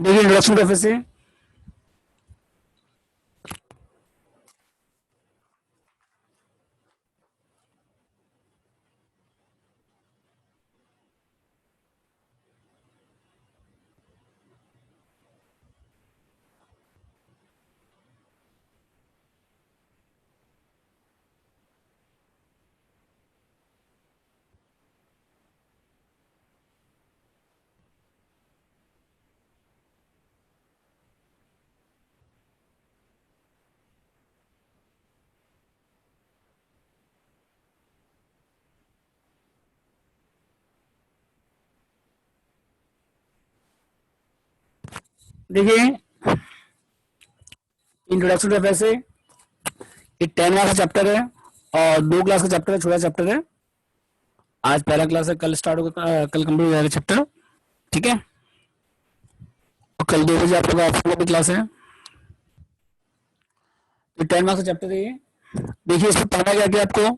देखिए introduction cafe से देखिए इंट्रोडक्शन कैफे से ये 10 क्लास का चैप्टर है और 2 क्लास का चैप्टर है, छोटा चैप्टर है। आज पहला क्लास है, कल स्टार्ट होगा, कल कंप्लीट हो जाएगा चैप्टर। ठीक है, और कल 2 बजे आप लोग का भी क्लास है। तो 10 मार्क्स का चैप्टर है ये। देखिए इसमें पढ़ना क्या क्या आपको।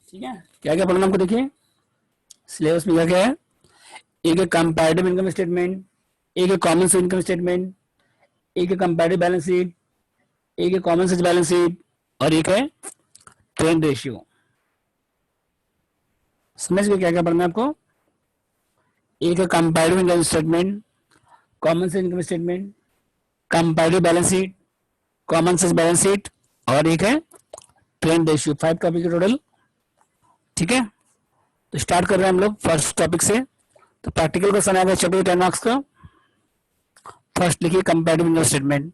ठीक है, क्या क्या पढ़ना हमको। देखिए सिलेबस में क्या क्या है। एक है कंपैरेटिव इनकम स्टेटमेंट, एक है कॉमन सेंस इनकम स्टेटमेंट, एक है कंपैरेटिव बैलेंस शीट, एक है कॉमन सेंस बैलेंस शीट और एक है ट्रेंड रेशियो। समझ गए क्या क्या पढ़ना है आपको। एक है comparative income statement, common sense income statement, comparative balance sheet, common sense balance sheet और एक है ट्रेंड रेशियो। 5 topic total. ठीक है, तो स्टार्ट कर रहे हैं हम लोग फर्स्ट टॉपिक से। तो प्रैक्टिकल क्वेश्चन आएगा चैप्टर 10 मार्क्स का। फर्स्ट लिखिए कंपैरेटिव इनकम स्टेटमेंट।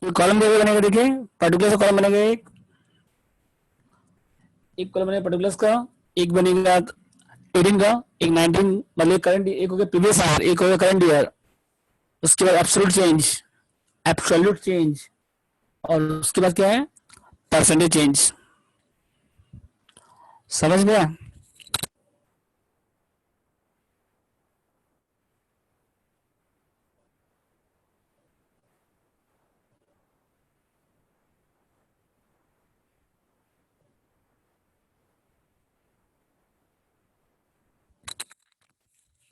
ये कॉलम कैसे बनेगा। देखिए पर्टिकुलर का कॉलम बनेगा, एक कॉलम बनेगा पर्टिकुलर्स का, एक बनेगा 18 का, एक 19, मतलब करंट, एक हो गया प्रीवियस ईयर, एक हो गया करंट ईयर। उसके बाद एब्सोल्यूट चेंज, एब्सोल्यूट चेंज और उसके बाद क्या है परसेंटेज चेंज। समझ गया।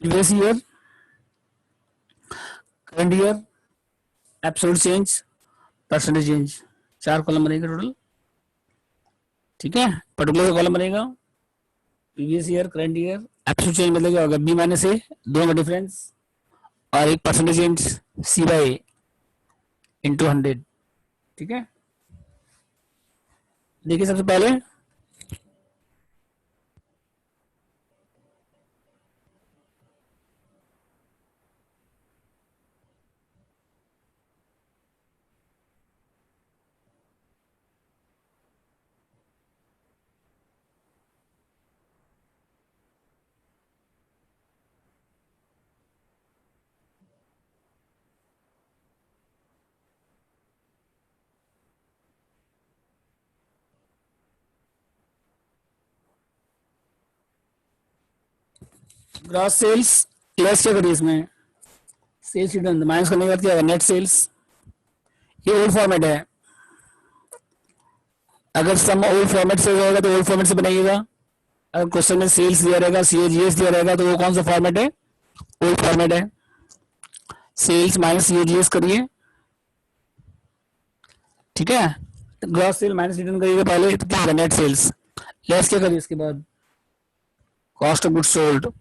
Previous year, current year, absolute change, percentage change, 4 column बनेगा टोटल। ठीक है, पर्टिकुलर का कॉलम बनेगा previous year, current year, absolute change मतलब क्या होगा बी माइनस ए, दोनों का डिफरेंस, और एक percentage change C by into 100। ठीक है, देखिए सबसे पहले ग्रॉस सेल्स लेस क्या करिए इसमें, सेल्स रिटर्न माइनस करने के बाद क्या होगा, नेट सेल्स। ये ओल्ड फॉर्मेट है, अगर सम ओल्ड फॉर्मेट से होगा तो ओल्ड फॉर्मेट से बनाइएगा। अगर क्वेश्चन में सेल्स दिया रहेगा, सीएजीएस दिया रहेगा, तो वो कौन सा फॉर्मेट है, ओल्ड फॉर्मेट है। सेल्स माइनस सीएजीएस करिए, ठीक है। ग्रॉस सेल माइनस रिटर्न करिएगा पहले, तो क्या होगा, नेट सेल्स। लेस क्या करिए इसके बाद, cost of good sold.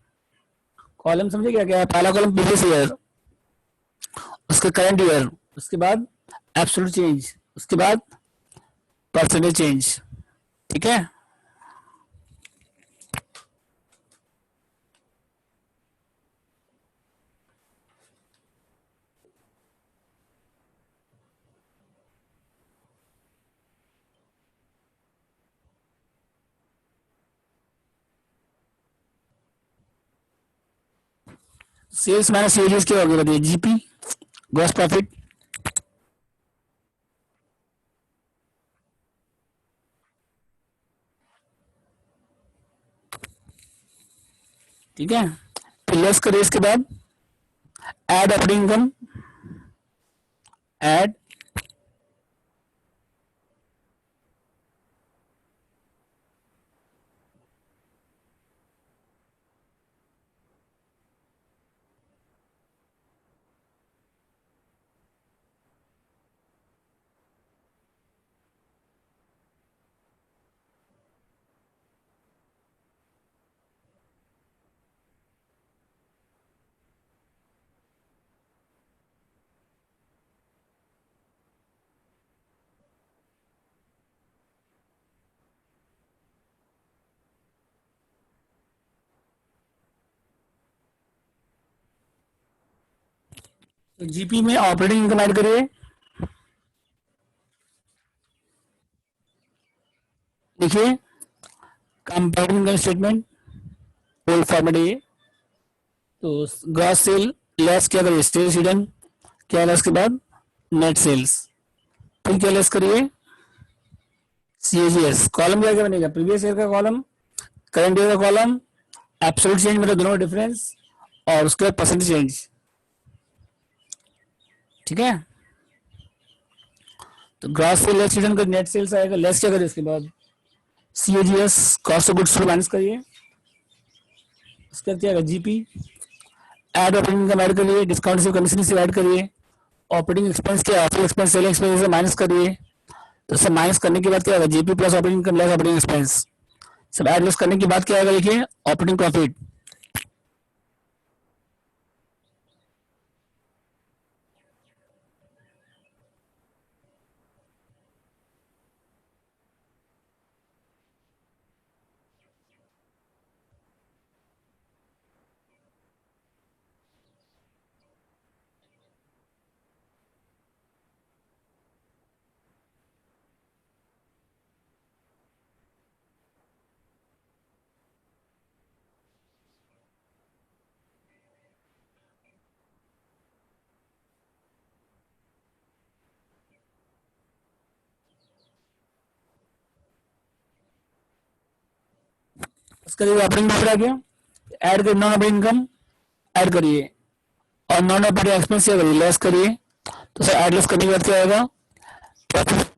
Column समझे क्या क्या है, पहला कॉलम प्रीवियस ईयर, उसके करंट ईयर, उसके बाद एब्सोल्यूट चेंज, उसके बाद परसेंटेज चेंज, ठीक है। सेल्स माइनस सीएजीएस क्या होगा बताइए, जीपी, ग्रॉस प्रॉफिट। ठीक है, फिर लेस करिए इसके बाद एड ऑपरेटिंग इनकम, एड तो जीपी में ऑपरेटिंग इनकम ऐड करिए। देखिए comparing income statement, old format है ये। तो ग्रॉस सेल लेस क्या करिए, सेल्स हिडन, क्या लेस के बाद नेट सेल्स, फिर क्या लेस करिए, सीएजीएस। कॉलम क्या क्या बनेगा, प्रीवियस ईयर का कॉलम, करंट ईयर का कॉलम, एब्सोल्यूट चेंज मतलब दोनों डिफरेंस, और उसके बाद परसेंटेज चेंज, ठीक है। तो ग्रॉस सेल लेस रिटर्न का नेट सेल्स आएगा, लेस क्या करिए उसके बाद CAGS, cost of goods minus करिए, उसके बाद क्या आएगा, GP, add operating income add करिए, डिस्काउंट से कमीशन से ऐड करिए, ऑपरेटिंग एक्सपेंस क्या, ऑफिस एक्सपेंस, सेलिंग एक्सपेंस से माइनस करिए। तो सब माइनस करने के बाद क्या होगा, GP plus operating income less operating expense, सब ऐड लेस करने के बाद क्या आएगा, देखिए ऑपरेटिंग प्रॉफिट। उसका देखिए ऑपरेटिंग प्रॉफिट आ गया, ऐड करिए नॉन ऑपरेटिंग इनकम, ऐड करिए, और नॉन ऑपरेटिंग एक्सपेंस क्या करिए, लेस करिए। तो सर ऐड लेस करने के बाद क्या आएगा, प्रॉफिट।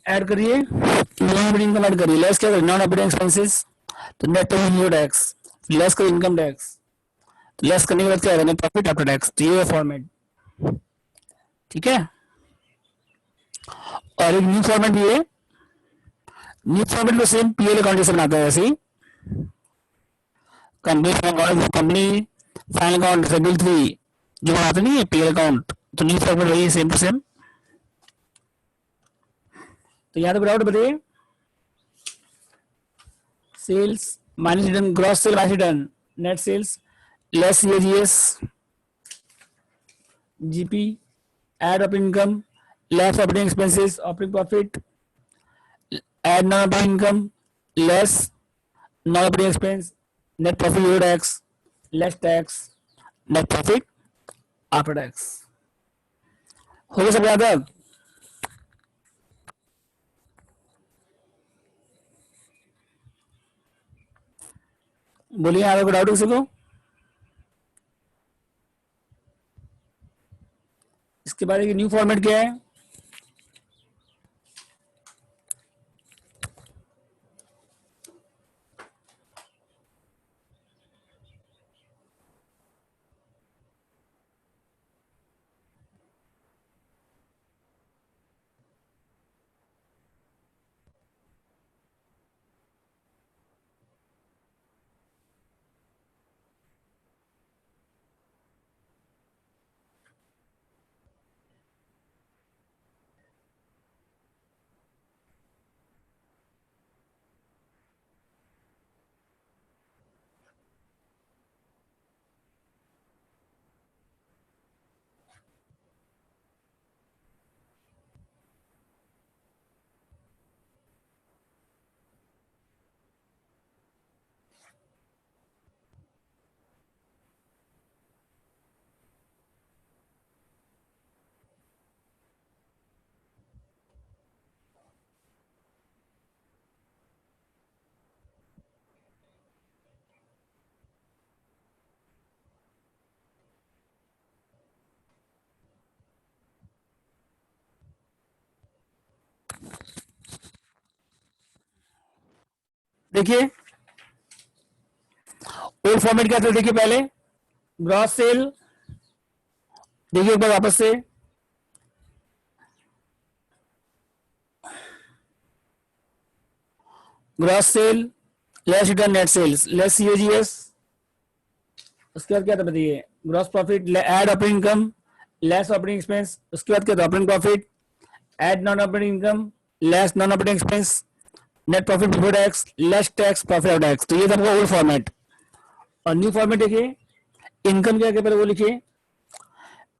ऐड करिए, नॉन ऑपरेटिंग इनकम ऐड करिए, लेस क्या करिए, नॉन ऑपरेटिंग एक्सपेंसेस, तो net profit before tax, less करिए इनकम टैक्स, तो लेस करने के बाद क्या आएगा, नेट प्रॉफिट आफ्टर टैक्स। तो ये फॉर्मेट, ठीक है। और एक न्यू फॉर्मेट भी है, न्यू फॉर्मेट को सेम पीएल अकाउंट से बनाता है ऐसे ही, कंपनी फाइनल अकाउंट शेड्यूल 3 जो बनाते नहीं है पीएल अकाउंट, तो न्यू फॉर्मेट वही है, सेम टू सेम। तो यहाँ तो विदाउट बताइए, sales minus return, gross sale minus return, net sales less COGS, GP, add operating income, less operating expenses, operating profit, add non operating income, less non operating expense, net profit before tax, less tax, net profit after tax. हो गया सब याद है? बोलिए आगे कोई doubt किसी को? इसके बाद न्यू फॉर्मेट क्या है? देखिए ओल्ड फॉर्मेट क्या था, देखिए पहले ग्रॉस सेल, देखिए एक बार वापस से, gross sale less return net sales less COGS, उसके बाद क्या था बताइए, gross profit add operating income less operating expense, उसके बाद क्या था operating profit add non operating income less non operating expense, net profit before tax less tax profit of tax. तो ये था आपका ओल्ड फॉर्मेट। और न्यू फॉर्मेट देखिए, इनकम क्या क्या पहले वो लिखिए,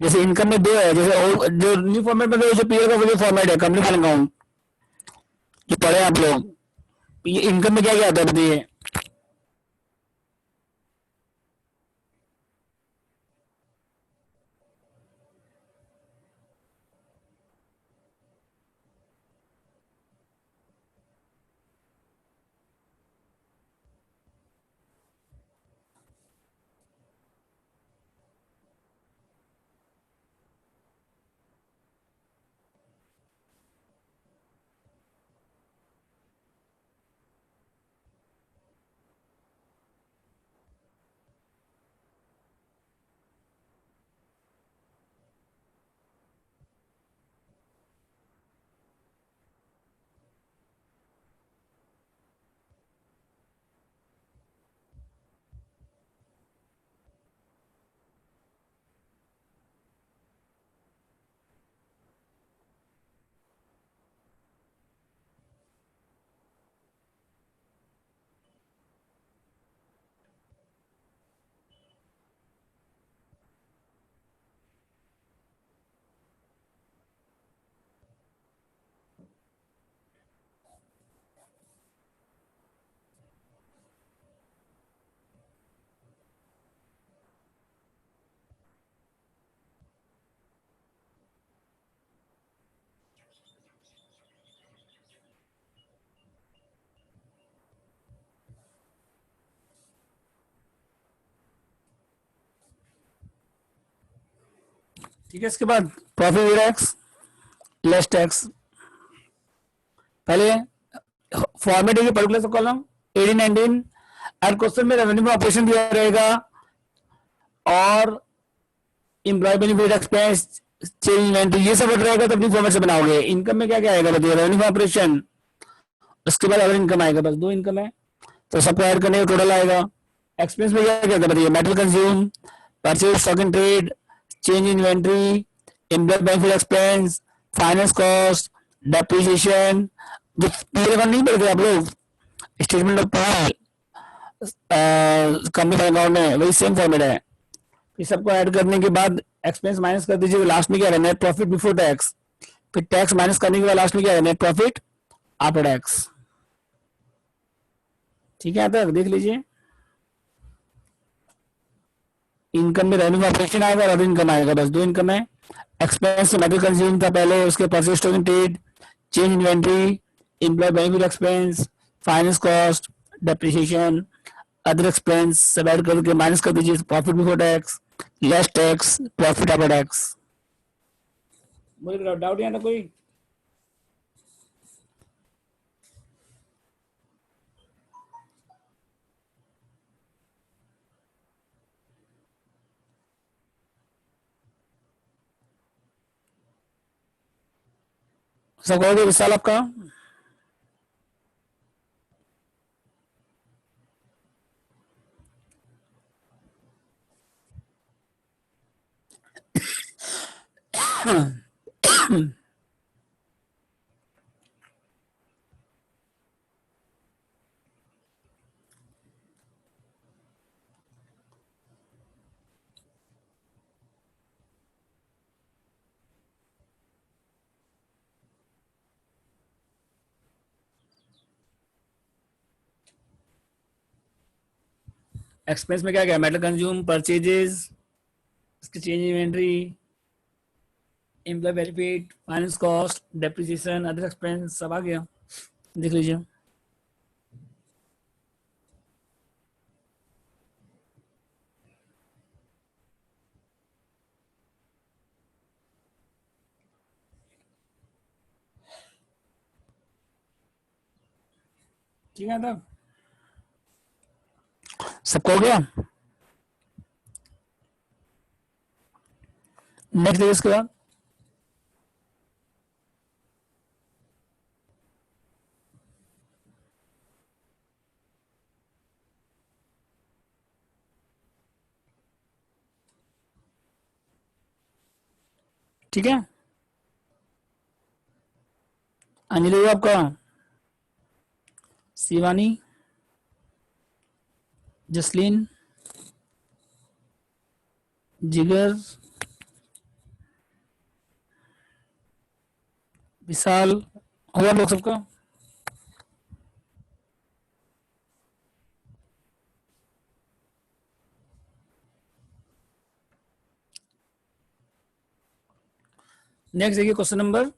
जैसे इनकम में दो है, जैसे जो न्यू फॉर्मेट में जो पीएल का जो फॉर्मेट है कंपनी फाइनल अकाउंट जो पढ़े आप लोग, ये इनकम में क्या क्या आता है बताइए। ठीक है, इसके बाद profit before tax less tax, पहले फॉर्मेट है पर्टिकुलर कॉलम 18-19 एंड क्वेश्चन में रेवेन्यू ऑपरेशन दिया रहेगा और employee benefit expense change inventory ये सब रहेगा तो अपनी फॉर्मेट से बनाओगे। इनकम में क्या क्या आएगा बताइए, रेवेन्यू ऑपरेशन, उसके बाद अदर इनकम आएगा, बस दो इनकम है तो सबको ऐड करने का टोटल आएगा। एक्सपेंस में क्या क्या बताइए, metal consume, purchase stock in trade, change inventory, employee benefit expense, finance cost, depreciation. जो पीरियड नहीं पढ़ते आप लोग स्टेटमेंट ऑफ कंपनी अकाउंट में, वही सेम फॉर्मेट है। ये सबको ऐड करने के बाद एक्सपेंस माइनस कर दीजिए, लास्ट में क्या है नेट प्रॉफिट बिफोर टैक्स, फिर टैक्स माइनस करने के बाद लास्ट में क्या है नेट प्रॉफिट आफ्टर टैक्स। ठीक है, तक देख लीजिए। इनकम में रेवेन्यू ऑपरेशन आएगा और अदर इनकम आएगा, बस दो इनकम है। एक्सपेंस मेटल कंज्यूम था पहले, उसके purchase stock in trade, change inventory, employee benefit expense, finance cost, depreciation, other expense सब ऐड करके माइनस कर दीजिए, profit before tax, less tax, profit after tax. मुझे डाउट यहाँ था कोई? सब हो गया विशाल आपका? एक्सपेंस में क्या क्या, मेटल कंज्यूम, परचेजेस, इसकी change inventory, employee benefit, finance cost, depreciation, other expense सब आ गया, देख लीजिए। ठीक है, तब सबको हो गया। नेक्स्ट देखिए इसके बाद। ठीक है, अंजलि आपका, शिवानी, जसलीन, जिगर, विशाल, हुआ लोग सबका? नेक्स्ट देखिए क्वेश्चन नंबर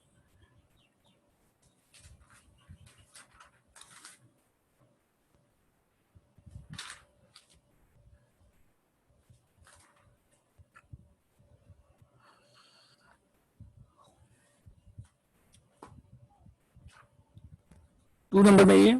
2 नंबर में ये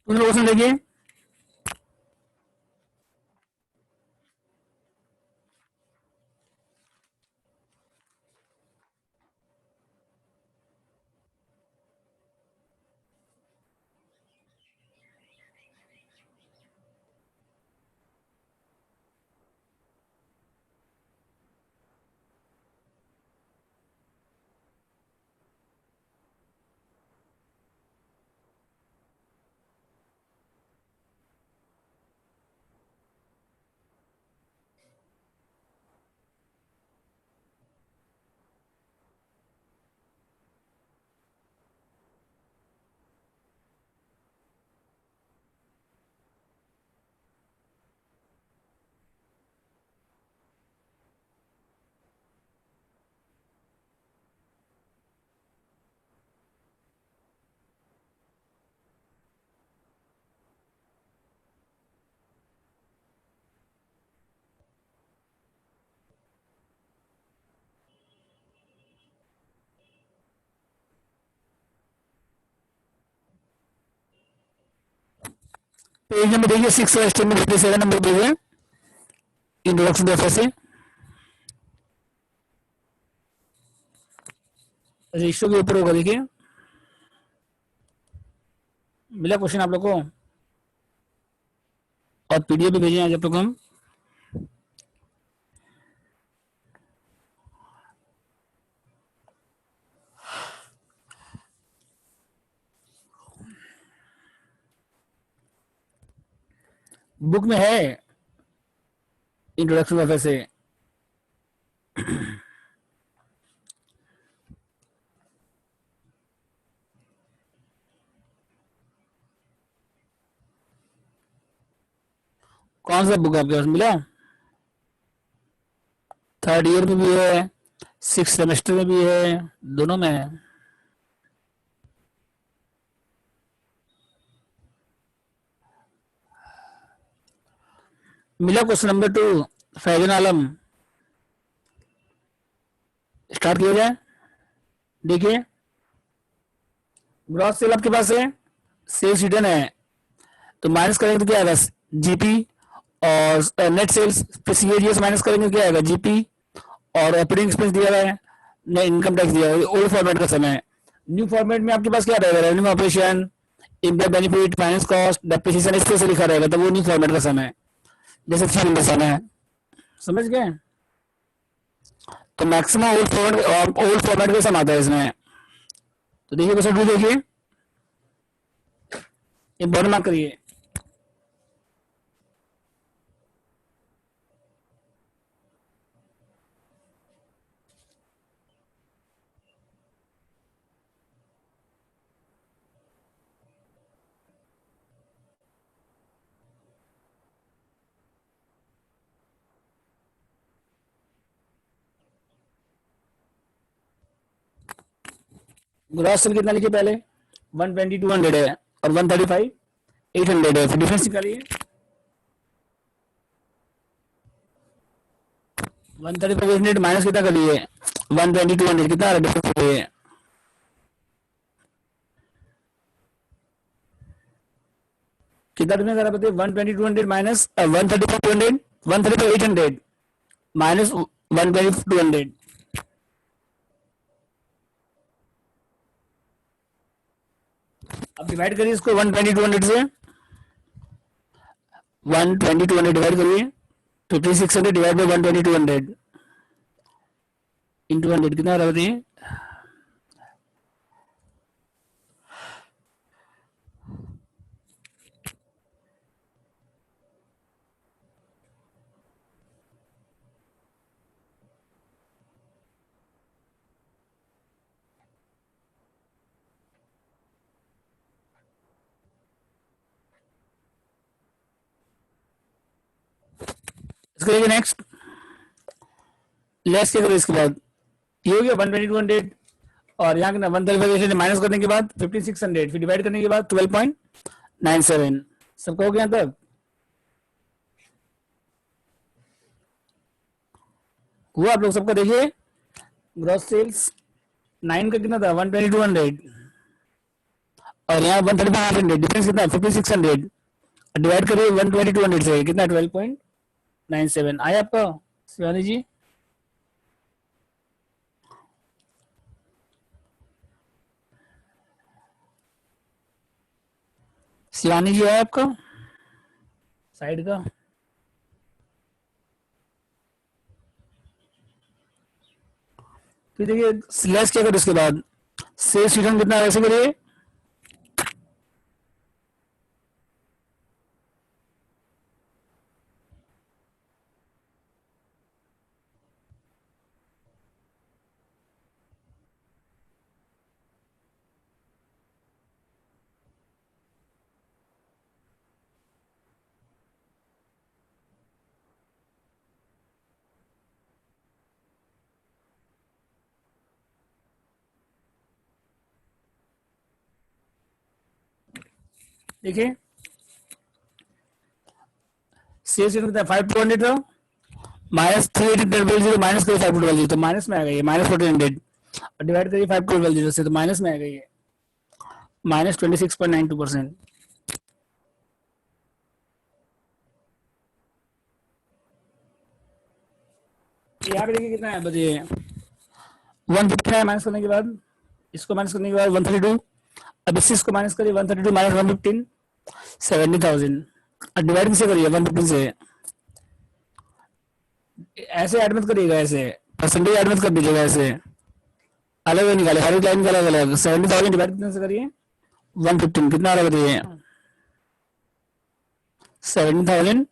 क्वेश्चन देखिए। पेज नंबर देखिए 6 और स्टेटमेंट 57 नंबर पेज है, इंट्रोडक्शन टू एफएसए। रेशियो के ऊपर होगा, देखिए मिला क्वेश्चन आप लोग को, और पीडीएफ भी भेजे आज आप लोग हम। बुक में है इंट्रोडक्शन टू एफएसए। कौन सा बुक आपके पास मिला? थर्ड ईयर में भी है, 6 सेमेस्टर में भी है, दोनों में है। मिला क्वेश्चन नंबर 2, फैजन आलम। स्टार्ट किया जाए। देखिए ग्रॉस सेल आपके पास है, सेल्स रिटर्न है, तो माइनस करेंगे तो क्या आएगा? जीपी। और नेट सेल्स पे सीएजीएस माइनस करेंगे तो क्या आएगा? जीपी। और ऑपरेटिंग एक्सपेंस दिया हुआ है, नेट इनकम टैक्स दिया हुआ है। ओल्ड फॉर्मेट का समय है। न्यू फॉर्मेट में आपके पास क्या रहेगा? Revenue operation, employee benefit, finance cost, depreciation, इस तरह से लिखा रहेगा, तो वो न्यू फॉर्मेट का समय है, जैसे 3 नंबर समय है। समझ गए? तो मैक्सिमम ओल्ड फॉर्मेट का सम आता है इसमें। तो देखिए क्वेश्चन 2 देखिए, इंपॉर्टेंट मार्क करिए। ग्रॉस सेल कितना लिखिए पहले? 120 200 है, और 135 800 है, फिर डिफरेंस निकालिए। 135 800 माइनस कितना करिए? 120 200, कितना आ रहा है डिफरेंस करिए? कितना डिफरेंस आ रहा है बताइए? 120 200 माइनस 135 200, 135 800 माइनस 120 200। अब डिवाइड करिए इसको 120 200 से, 120 200 डिवाइड करिए, 5600 डिवाइड बाई 120 200 इंटू 100 कितना आ रहा है बताइए? इसको देखिए नेक्स्ट, लेस क्या करो इसके बाद? ये हो गया 120 200, और यहाँ ना 135 माइनस करने के बाद 5600, फिर डिवाइड करने के बाद 12.97। सबका हो गया तब? हुआ आप लोग सबका? देखिए ग्रॉस सेल्स 9 का कितना था? 120 200, और यहाँ 135 800, डिफरेंस कितना? 5600। डिवाइड करिए 120 200 से, कितना? 12.97 आया आपका शिवानी जी? शिवानी जी आया आपका साइड का? फिर देखिए लेस क्या करो इसके बाद? सेल्स रिटर्न कितना है वैसे करिए। देखिए सेल्स रिटर्न कितना? 5200 था, माइनस 380 माइनस करिए 512 तो माइनस में आ गई, माइनस 1400, और डिवाइड करिए 512 से, तो माइनस में आ गई है, -26.92%। यहाँ पे देखिए कितना है, बताइए 150 है, माइनस करने के बाद इसको माइनस करने के बाद 132। अब इसको माइनस करिए, 132 माइनस 115, 70,000। अब डिवाइड किसे करिए 115 से, ऐसे ऐड मत करिएगा, ऐसे परसेंटेज ऐड मत कर दीजिएगा, ऐसे अलग अलग निकाले, हर एक लाइन का अलग अलग। 70,000 डिवाइड कितने से करिए 115, कितना आ रहा है बताइए। 70,000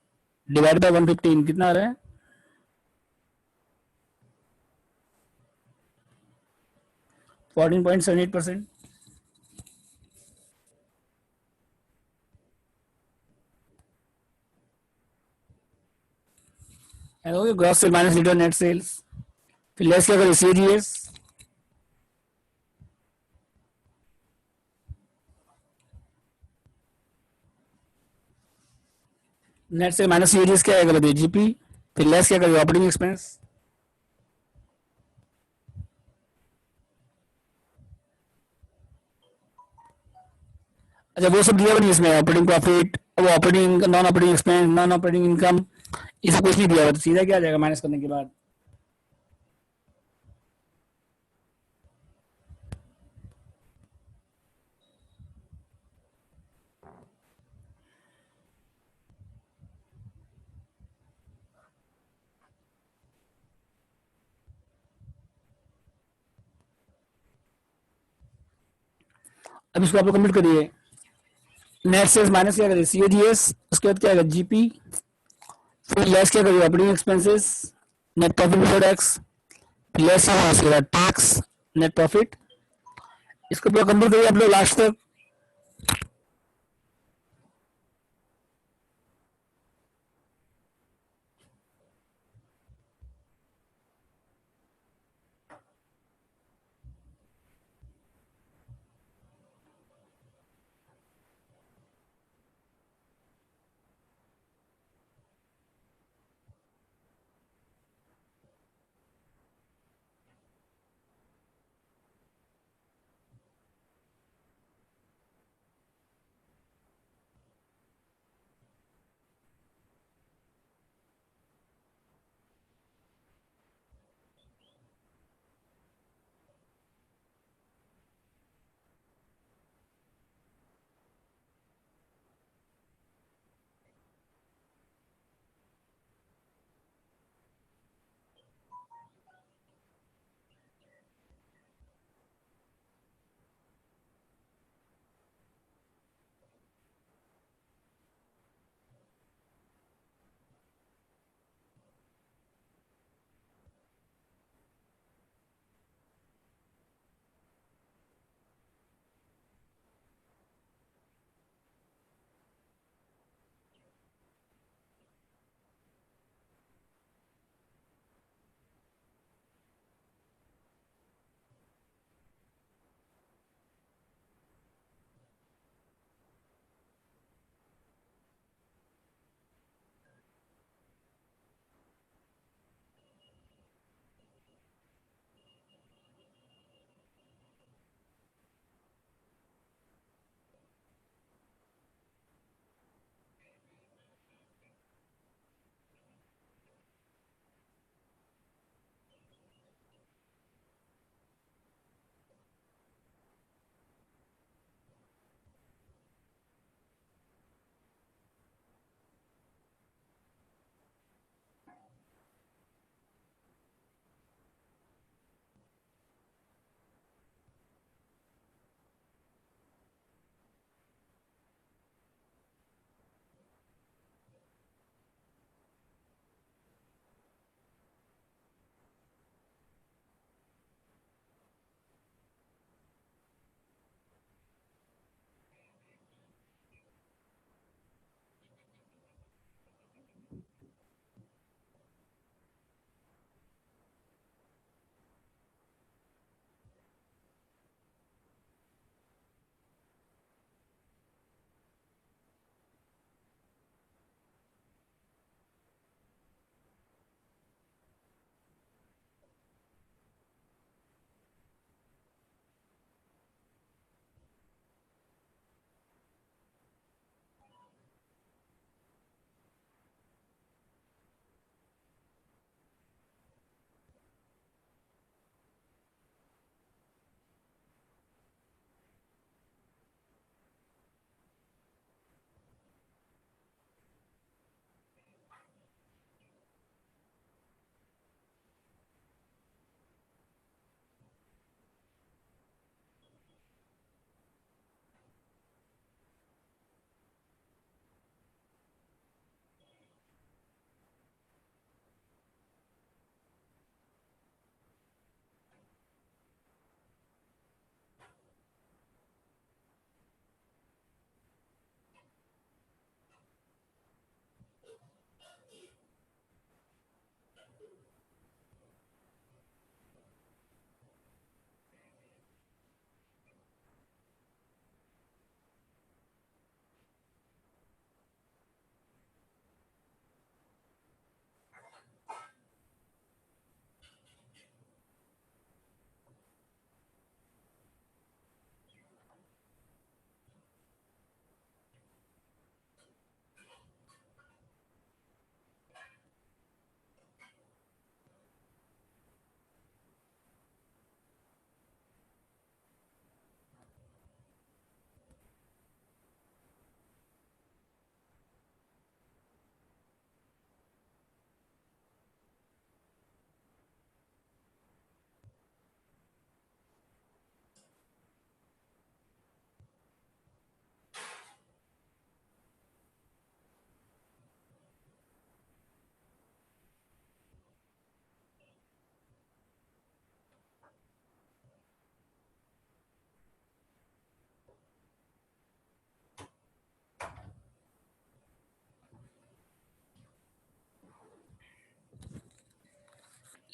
डिवाइड बाय 115 कितना आ रहा है, 14.78%। ग्रॉस सेल माइनस लीटर नेट सेल्स, फिर लेस क्या करिए CGS, net sale minus CGS क्या आएगा बताइए जीपी, फिर लेस क्या करिए ऑपरेटिंग एक्सपेंस। अच्छा वो सब दिया नहीं इसमें, ऑपरेटिंग प्रॉफिट, वो operating non operating expense, non operating income, ये सब कुछ नहीं दिया हुआ, तो सीधा क्या आ जाएगा माइनस करने के बाद। अब इसको आप लोग कंप्लीट करिए, नेट सेल्स माइनस क्या करिए सीएजीएस, उसके बाद क्या आएगा जीपी, फिर लेस क्या करिए operating expenses, net profit before tax, less होगा उसके बाद टैक्स, नेट प्रॉफिट। इसको पूरा कंप्लीट करिए आप लोग लास्ट तक।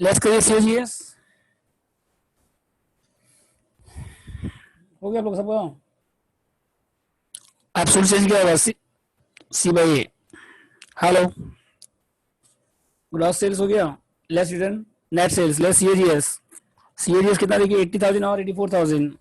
लेट्स करिए सीओजीएस। हो गया आप लोग सबका? एब्सोल्यूट चेंज क्या होगा? C by A. Hello, gross sales हो गया, less return net sales, less COGS. COGS कितना देखिए, 80,000 और 84,000।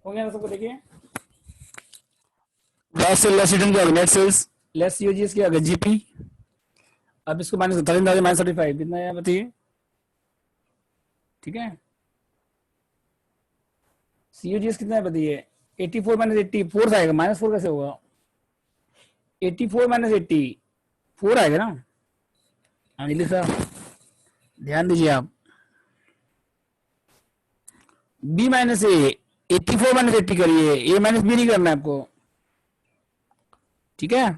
हो गया ना सबको? देखिए, ग्रॉस सेल लेस रिटर्न क्या होगा? नेट सेल्स लेस सीओजीएस क्या होगा? जीपी। अब इसको माइनस 13,000 माइनस 35 कितना है बताइए? ठीक है, सीओजीएस कितना है बताइए? 84 माइनस 80, 4 आएगा। माइनस 4 कैसे होगा? 84 माइनस 80 4 आएगा ना। अनिल साहब ध्यान दीजिए आप। बी माइनस ए, 84 माइनस 80 करिए, ए माइनस बी नहीं करना है आपको। ठीक है,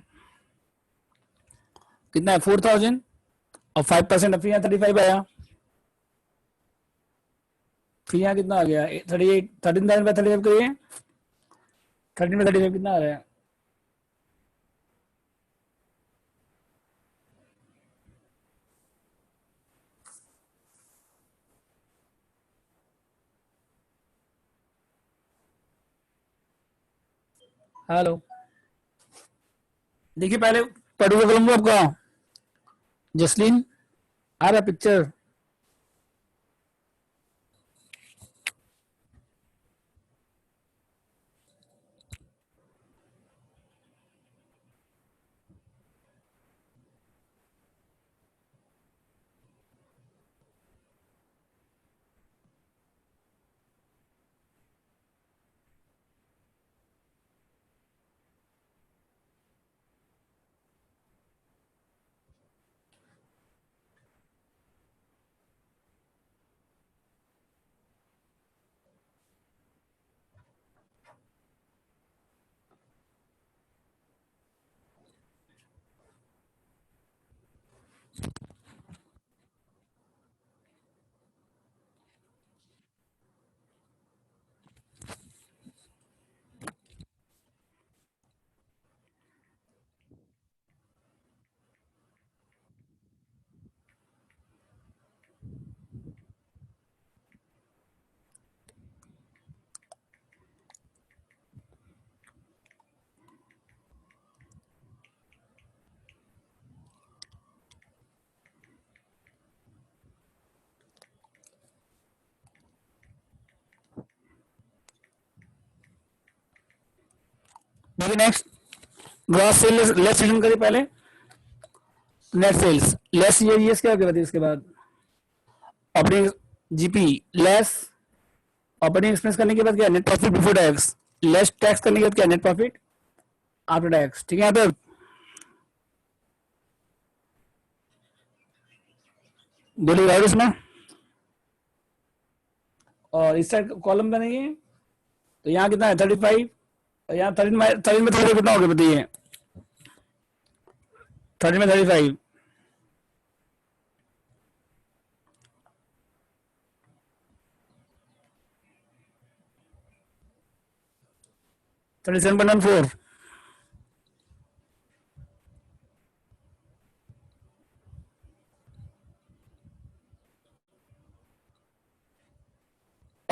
कितना है? 4,000 और 5% फिर यहाँ 35 आया। फिर यहाँ कितना आ गया? 38, 13,000 बाय 35 करिए। 13 में 35 कितना आ रहा है? हेलो, देखिए पहले पढ़ूंगा कलम आपका। जसलीन आ रहा पिक्चर? देखिए next, gross sale less return करिए पहले। नेट सेल्स लेस ये क्या होगा बताइए? इसके बाद operating GP less operating expense करने के बाद क्या? Net profit before tax less tax करने के बाद क्या? Net profit after tax. ठीक है, यहाँ पे बोलिए राइट इसमें। और इस साइड कॉलम बनेंगे तो यहाँ कितना है? 35। यहाँ 13 में 35 कितना हो गया बताइए? 13 में 35, 37.14।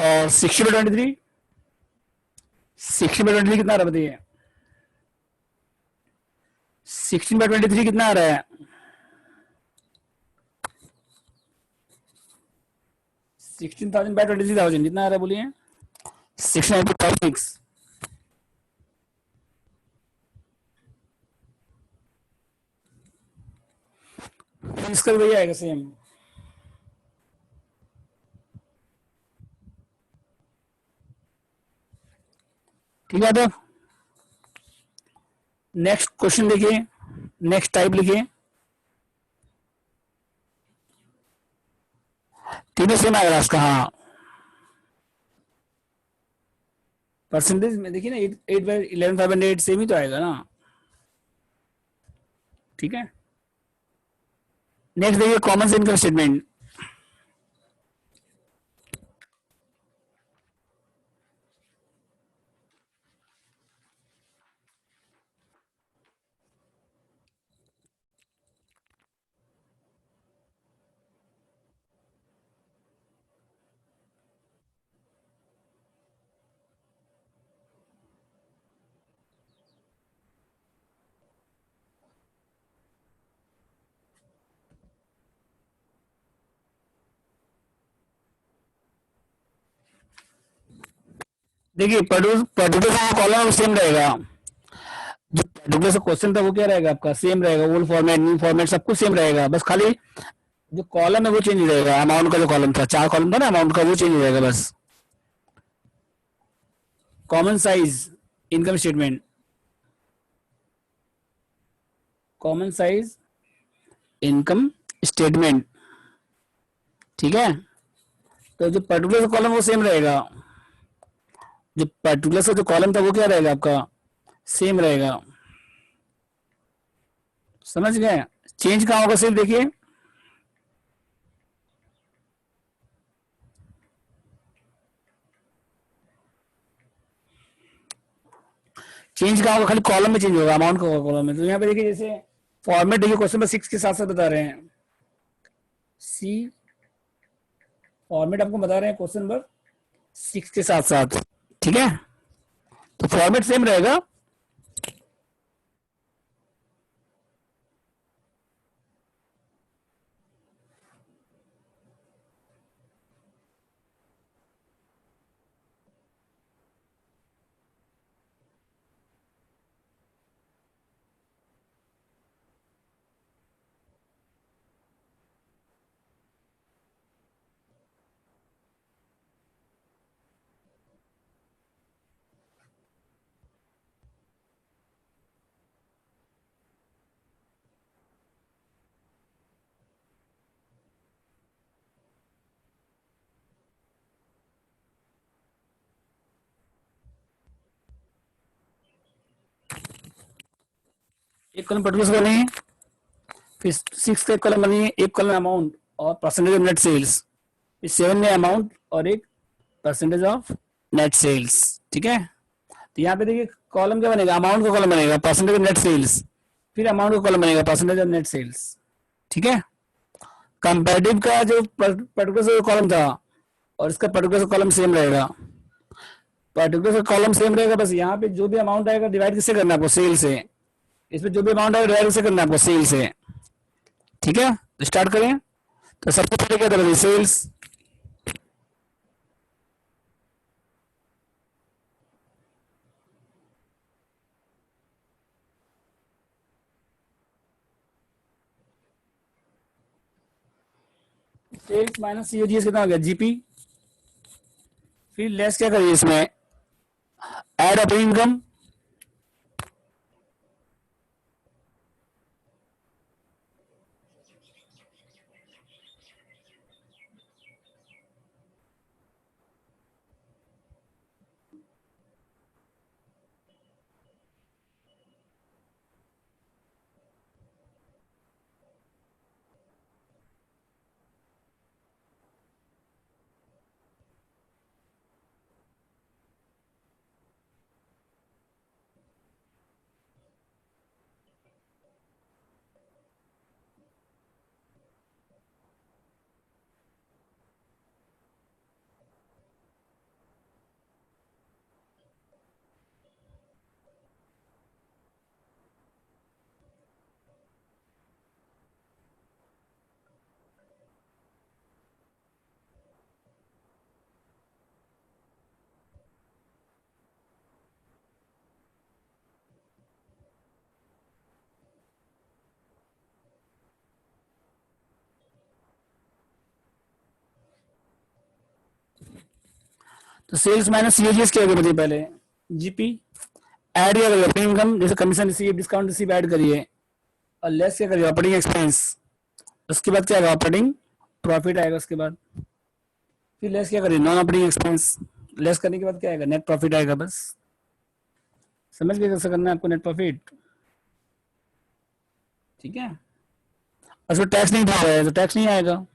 और 60/23, 60/23 कितना आ रहा है बताइए? 16/23 कितना आ रहा है? 16,000/23,000 कितना आ रहा है बोलिए? 696। इसका वही आएगा सेम। ठीक है, तो नेक्स्ट क्वेश्चन देखिए, नेक्स्ट टाइप लिखिए। तीनों सेम आएगा इसका। हाँ, परसेंटेज में देखिए ना, 8/11 सेम ही तो आएगा ना। ठीक है, नेक्स्ट देखिए कॉमन इनकम स्टेटमेंट। देखिए पर्टिकुलर कॉलम सेम रहेगा। जो पर्टिकुलर से क्वेश्चन था वो क्या रहेगा आपका? सेम रहेगा। ओल्ड फॉर्मेट, न्यू फॉर्मेट, सब कुछ सेम रहेगा। बस खाली जो कॉलम है वो चेंज हो जाएगा। अमाउंट का जो कॉलम था, 4 कॉलम था ना अमाउंट का, वो चेंज हो जाएगा बस। Common size income statement, common size income statement. ठीक है, तो जो पर्टिकुलर कॉलम वो सेम रहेगा। जो पर्टिकुलर का जो कॉलम था वो क्या रहेगा आपका? सेम रहेगा। समझ गए? चेंज कहाँ होगा सिर्फ देखिए, चेंज कहाँ होगा? खाली कॉलम में चेंज होगा, अमाउंट का कॉलम में। तो यहाँ पे देखिए, जैसे फॉर्मेट देखिए, क्वेश्चन नंबर 6 के साथ साथ बता रहे हैं। सी फॉर्मेट आपको बता रहे हैं क्वेश्चन नंबर 6 के साथ साथ। ठीक है, तो फॉर्मेट सेम रहेगा। एक कॉलम पर्टिकुलर बनेंगे, फिर 6 का एक कॉलम बनेंगे, एक कॉलम अमाउंट और परसेंटेज ऑफ नेट सेल्स, फिर 7 में अमाउंट और एक परसेंटेज ऑफ नेट सेल्स। ठीक है, तो यहाँ पे देखिए कॉलम क्या बनेगा? अमाउंट का कॉलम बनेगा, परसेंटेज ऑफ नेट सेल्स, फिर अमाउंट का कॉलम बनेगा, परसेंटेज ऑफ नेट सेल्स। ठीक है, कंपेरेटिव का जो पर्टिकुलर कॉलम था और इसका पर्टिकुलर कॉलम सेम रहेगा। पर्टिकुलर कॉलम सेम रहेगा, बस यहाँ पे जो भी अमाउंट आएगा डिवाइड किससे करना है आपको? सेल से। इसमें जो भी अमाउंट आएगा डिवाइड किससे करना है आपको? सेल से। ठीक है, तो स्टार्ट करें। तो सबसे पहले क्या था? सेल्स। सेल्स माइनस सीओजीएस कितना हो गया? जीपी। फिर लेस क्या करिए इसमें? Add operating income. तो सेल्स माइनस सीओजीएस क्या होगा बताइए पहले, जीपी ऐड क्या करिए ऑपरेटिंग इनकम, जैसे commission receive discount receive add करिए, और लेस क्या करिए ऑपरेटिंग एक्सपेंस, उसके बाद क्या आएगा ऑपरेटिंग प्रॉफिट आएगा, उसके बाद फिर लेस क्या करिए नॉन ऑपरेटिंग एक्सपेंस, लेस करने के बाद क्या आएगा नेट प्रॉफिट आएगा। बस समझ गए कैसे करना है आपको नेट प्रॉफिट, ठीक है। उसमें टैक्स नहीं दिया है तो टैक्स नहीं आएगा,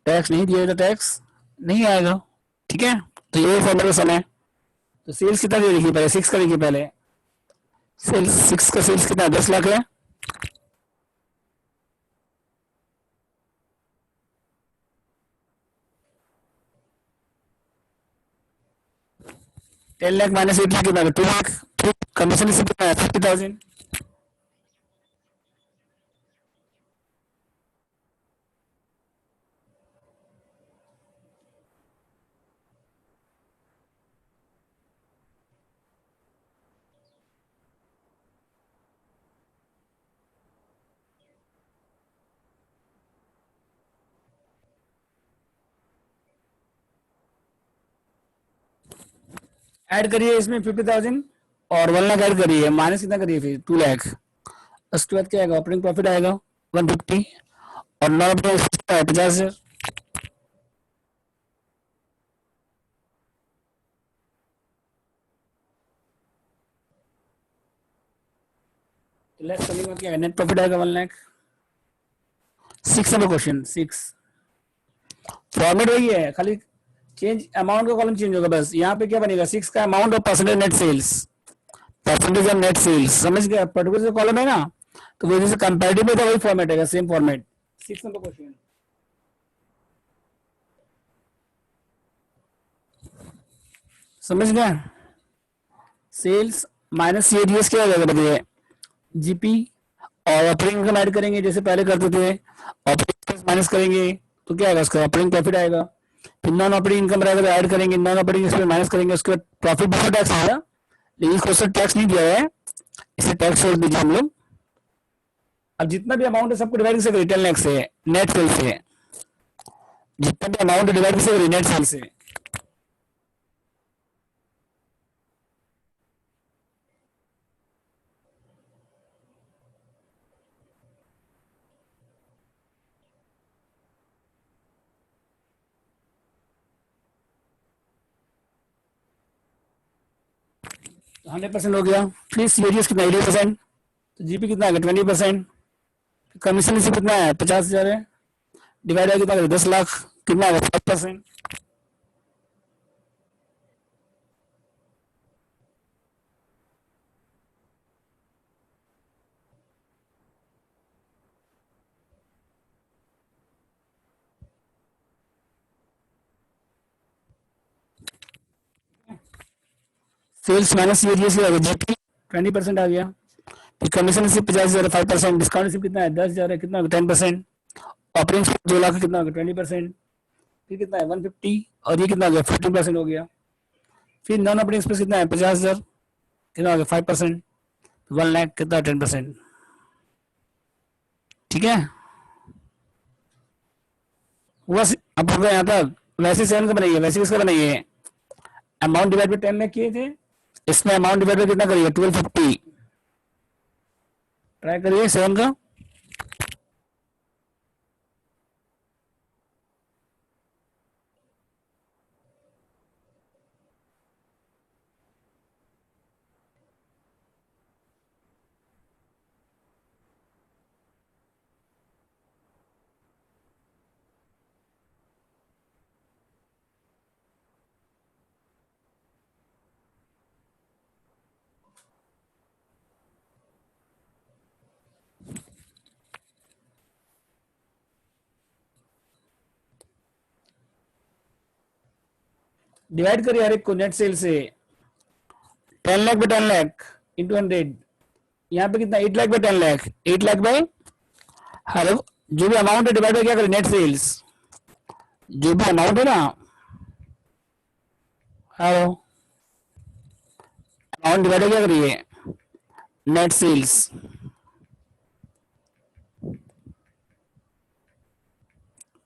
टैक्स नहीं दिया तो टैक्स नहीं आएगा, ठीक है। तो ये फॉर्मूला समय, तो सेल्स कितना दे देखिए पहले, 6 का देखिए पहले, सेल्स 6 का सेल्स कितना 10 लाख है, 10 लाख माइनस 8 लाख कितना 2 लाख, फिर कमीशन से कितना है 50,000, ऐड करिए इसमें 50,000 और 1 लाख ऐड करिए, माइनस कितना करिए फिर 2 लाख, उसके बाद क्या आएगा ऑपरेटिंग प्रॉफिट आएगा 150 और नॉन ऑपरेटिंग 50,000, तो लेस करने के बाद क्या आएगा नेट प्रॉफिट आएगा 1 लाख। 6 नंबर क्वेश्चन 6, फॉर्मेट वही है, खाली चेंज अमाउंट का कॉलम चेंज होगा बस। यहाँ पे क्या बनेगा 6 का अमाउंट और percentage net sales, percentage of net sales, समझ गया, पर्टिकुलर कॉलम है ना, तो वो जैसे कंपैरेटिव में था वही फॉर्मेट है, सेम फॉर्मेट। 6 नंबर क्वेश्चन, समझ गया, सेल्स माइनस सीएडीएस क्या हो जाएगा बताइए, जीपी, और ऑपरेटिंग इनकम ऐड करेंगे जैसे पहले करते थे, ऑपरेटिंग एक्सपेंस माइनस करेंगे तो क्या आएगा उसका ऑपरेटिंग प्रॉफिट आएगा, फिर नॉन ऑपरेटिंग इनकम रहेगा तो ऐड करेंगे, नॉन ऑपरेटिंग एक्सपेंस माइनस करेंगे, उसके बाद प्रॉफिट बिफोर टैक्स आएगा, लेकिन इस क्वेश्चन टैक्स नहीं दिया है, इसे टैक्स छोड़ दीजिए हम लोग। अब जितना भी अमाउंट है सबको डिवाइड से रिटर्न लैक्स से, नेट सेल से, जितना भी अमाउंट डिवाइड से नेट सेल से, 100% हो गया, फिर सीओडीएस कितना 80%, तो जीपी कितना है 20%, कमीशन से कितना है 50,000 है, डिवाइड है कितना 10 लाख, कितना है 5%, सेल्स माइनस सीओडीएस क्या होगा जीपी 20% आ गया, फिर कमीशन रिसीव 50,000 5%, डिस्काउंट रिसीव कितना है 10,000 है, कितना 10%, ऑपरेटिंग 2 लाख कितना होगा 20%, फिर कितना है 150 और ये कितना हो गया 15% हो गया, फिर नॉन ऑपरेटिंग एक्सपेंस कितना है 50,000, कितना हो गया 5%, 1 लाख कितना 10%, ठीक है। बस अब हो गया यहाँ तक, वैसे 7 का बनाइए, वैसे किसका बनाइए, अमाउंट डिवाइड बाई 10 में किए थे, इसमें अमाउंट डिवाइड बाई कितना करिए 1250, ट्राई करिए 7 का, डिवाइड करिए हर एक को नेट सेल से, 10 लाख बाई 10 लाख इंटू 100, यहाँ पे कितना 8 lakh by 10 lakh, 8 lakh by her जो भी अमाउंट है डिवाइड बाई क्या करें नेट सेल्स, जो भी अमाउंट है ना, हेलो, अमाउंट डिवाइड क्या करिए नेट सेल्स,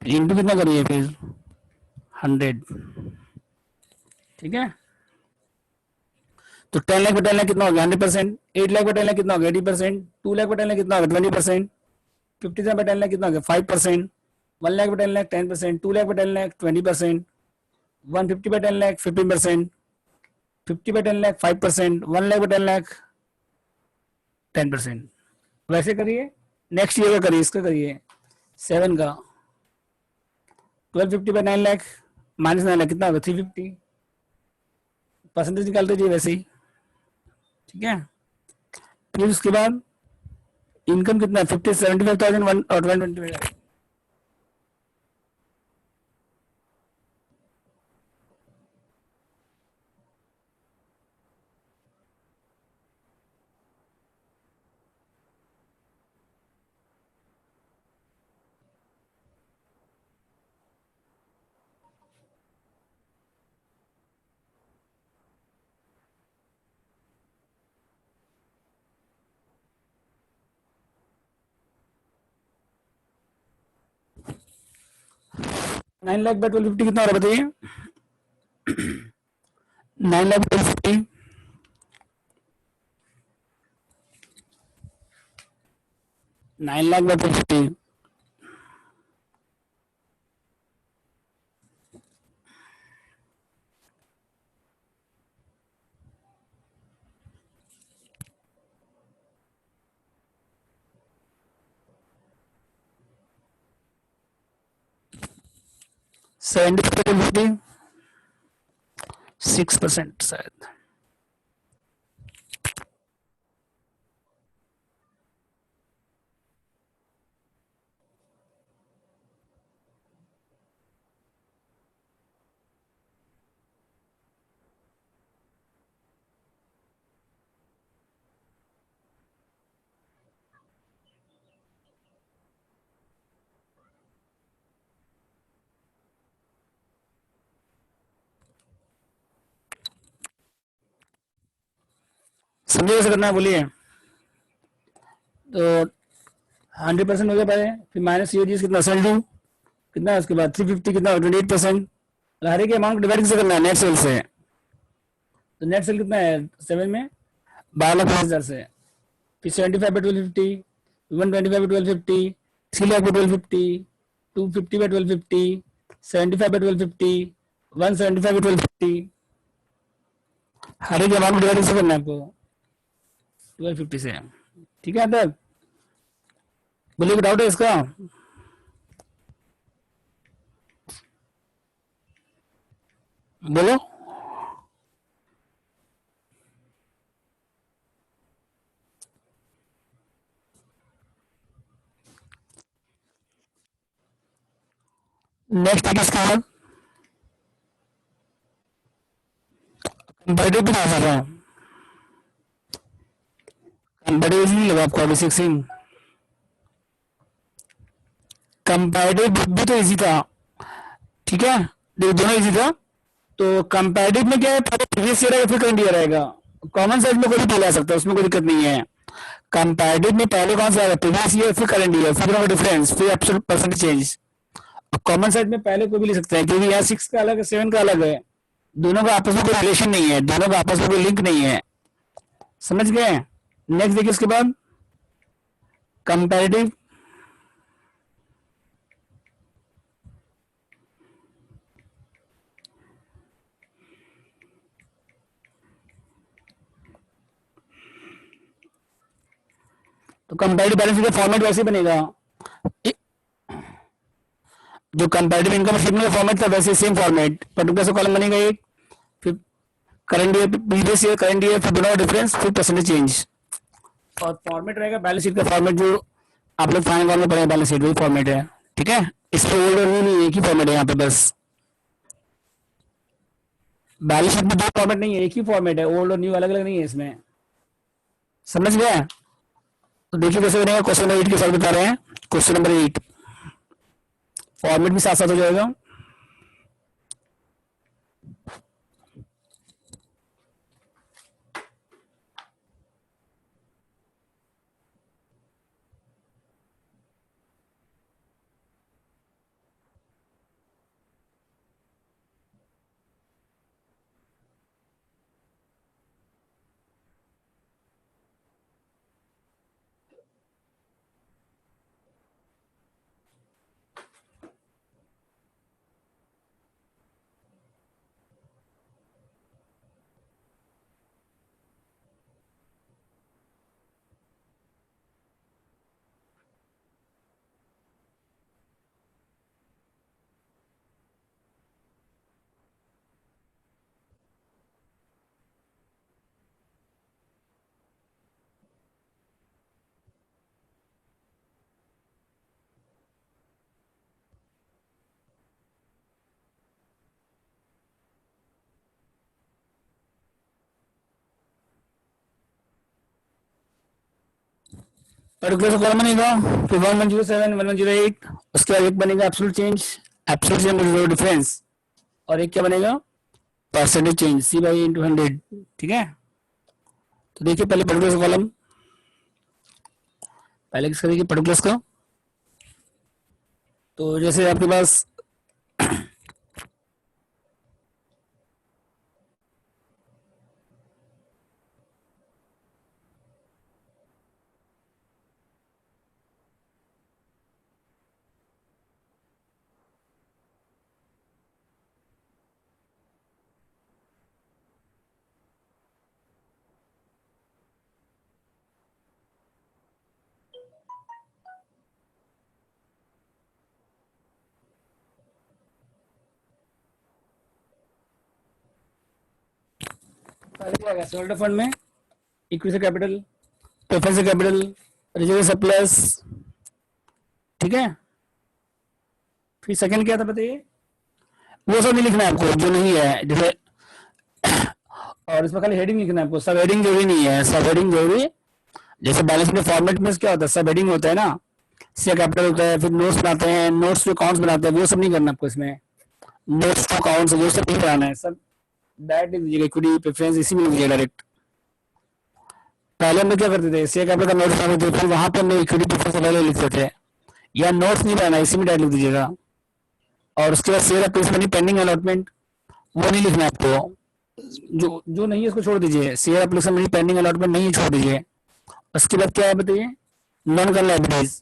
इंटू कितना करिए फिर 100, ठीक है। तो 10 लाख पे 10 लाख कितना हो गया 100%, 8 लाख पे 10 लाख कितना हो गया 80%, 2 लाख पे 10 लाख कितना हो गया 20%, 50,000 पे 10 लाख कितना हो गया 5%, 1 लाख पे 10 लाख 10%, 2 लाख पे 10 लाख 20%, 150 पे 10 लाख 15%, 50 पे 10 लाख 5%, 1 लाख पे 10 लाख 10%। वैसे करिए, नेक्स्ट ईयर का करिए, इसका करिए 7 का 1250 पे 9 लाख माइनस 9 लाख कितना होगा 350, परसेंटेज निकाल दीजिए वैसे ही। ठीक है। फिर उसके बाद इनकम कितना है 75,000 और 120। 9 लाख बाय 1250 कितना हो रहा है बताइए। 9 लाख 1250, 9 लाख बाय 1250, 70 6% शायद। समझे कैसे करना है बोलिए। तो 100% हो गया पहले, फिर माइनस ये कितना 72 कितना है, उसके बाद 350 कितना 28%। हर एक अमाउंट डिवाइड कैसे करना है नेट सेल से। तो नेट सेल कितना है 7 में 12,20,000 से, फिर 75 by 1250, 125 by 1250, 3 lakh by 1250, 250 by 1250, 75 by 1250, 175 by 1250। हर एक अमाउंट डिवाइड कैसे करना है आपको 1250 से। ठीक है तब बोलिए, डाउट है इसका। बोलो। नेक्स्ट किसका है कंपेरेटिव भी आ रहा है। कंपेरेटिव नहीं लगा आपको अभी 16। कंपेरेटिव भी तो इजी था। ठीक है, दोनों इजी था। तो कंपेरेटिव में क्या है, पहले प्रीवियस ईयर आएगा फिर करंट ईयर आएगा। कॉमन साइज में कोई भी पहले आ सकता है, उसमें कोई दिक्कत नहीं है। कंपेरेटिव में पहले कौन सा आएगा प्रीवियस ईयर फिर करंट ईयर फिर दोनों का डिफरेंस फिर absolute percentage change. Common side में पहले कोई भी ले सकते हैं, क्योंकि यहाँ 6 का अलग है 7 का अलग है। दोनों का आपस में कोई रिलेशन नहीं है, दोनों का आपस में कोई लिंक नहीं है। समझ गए। नेक्स्ट देखिए उसके बाद कंपेरेटिव। तो कंपेरेटिव बैलेंस का फॉर्मेट वैसे बनेगा, जो कंपेरेटिव इनकम स्टेटमेंट का फॉर्मेट था वैसे सेम फॉर्मेट, पर्टिकुलर से कॉलम बनेगा एक, फिर current year previous year current year फिर दोनों डिफरेंस फिर परसेंटेज चेंज। और फॉर्मेट रहेगा बैलेंस शीट का फॉर्मेट, जो आप लोग फाइनल में पढ़े बैलेंस शीट वही फॉर्मेट है। ठीक है, इस पर ओल्ड और न्यू नहीं, एक ही फॉर्मेट है यहाँ पे बस। बैलेंस शीट में दो फॉर्मेट नहीं है, एक ही फॉर्मेट है, ओल्ड और न्यू अलग अलग नहीं है इसमें। समझ गए। तो देखिए कैसे बनेगा, क्वेश्चन नंबर 8 के साथ बता रहे हैं। क्वेश्चन नंबर 8 फॉर्मेट भी साथ साथ हो जाएगा। पर्टिकुलर कॉलम बनेगा फिर 1107 1108, उसके बाद एक बनेगा एब्सोल्यूट चेंज डिफरेंस, और एक क्या बनेगा percentage change C by into 100। ठीक है, तो देखिए पहले पर्टिकुलर कॉलम, पहले किसका देखिए पर्टिकुलर्स का। तो जैसे आपके पास पहले क्या है शोल्डर फंड में equity capital, preference capital, reserve surplus. ठीक है, फिर सेकंड क्या था बताइए, वो सब नहीं लिखना है आपको जो नहीं है, जैसे और इसमें खाली हेडिंग लिखना है आपको, सब हेडिंग जरूरी नहीं है, सब हेडिंग जरूरी। जैसे बैलेंस शीट फॉर्मेट में क्या होता है, सब हेडिंग होता है ना, शेयर कैपिटल होता है, फिर नोट्स बनाते हैं, नोट्स जो अकाउंट्स बनाते हैं वो सब नहीं करना आपको इसमें, नोट्स टू अकाउंट्स वो सब नहीं कराना है, सब डायरेक्ट लिख दीजिएगा, इक्विटी प्रेफरेंस इसी में लिख दीजिएगा डायरेक्ट। पहले हम लोग क्या करते थे, शेयर कैपिटल का नोट्स बनाते थे, फिर वहां पर हम लोग इक्विटी प्रेफरेंस पहले लिखते थे, या नोट्स नहीं बनाना, इसी में डायरेक्ट लिख दीजिएगा। और उसके बाद share place money pending allotment, वो नहीं लिखना है आपको, जो जो नहीं है उसको छोड़ दीजिए, share application money pending allotment नहीं है, छोड़ दीजिए। उसके बाद क्या है बताइए, नॉन करंट लायबिलिटीज।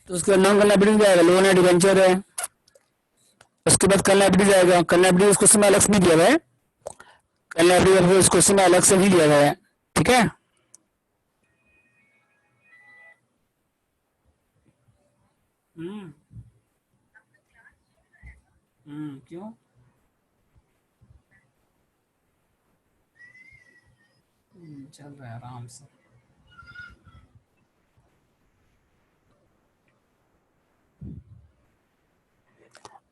तो उसके बाद नॉन करंट लायबिलिटी जाएगा, लोन है, डिवेंचर है। उसके बाद करंट लायबिलिटी जाएगा, करंट लायबिलिटी इस क्वेश्चन में अलग से नहीं दिया गया है, करंट लायबिलिटी इस क्वेश्चन में अलग से नहीं दिया गया है। ठीक है, हम्म क्यों, चल रहा है आराम से।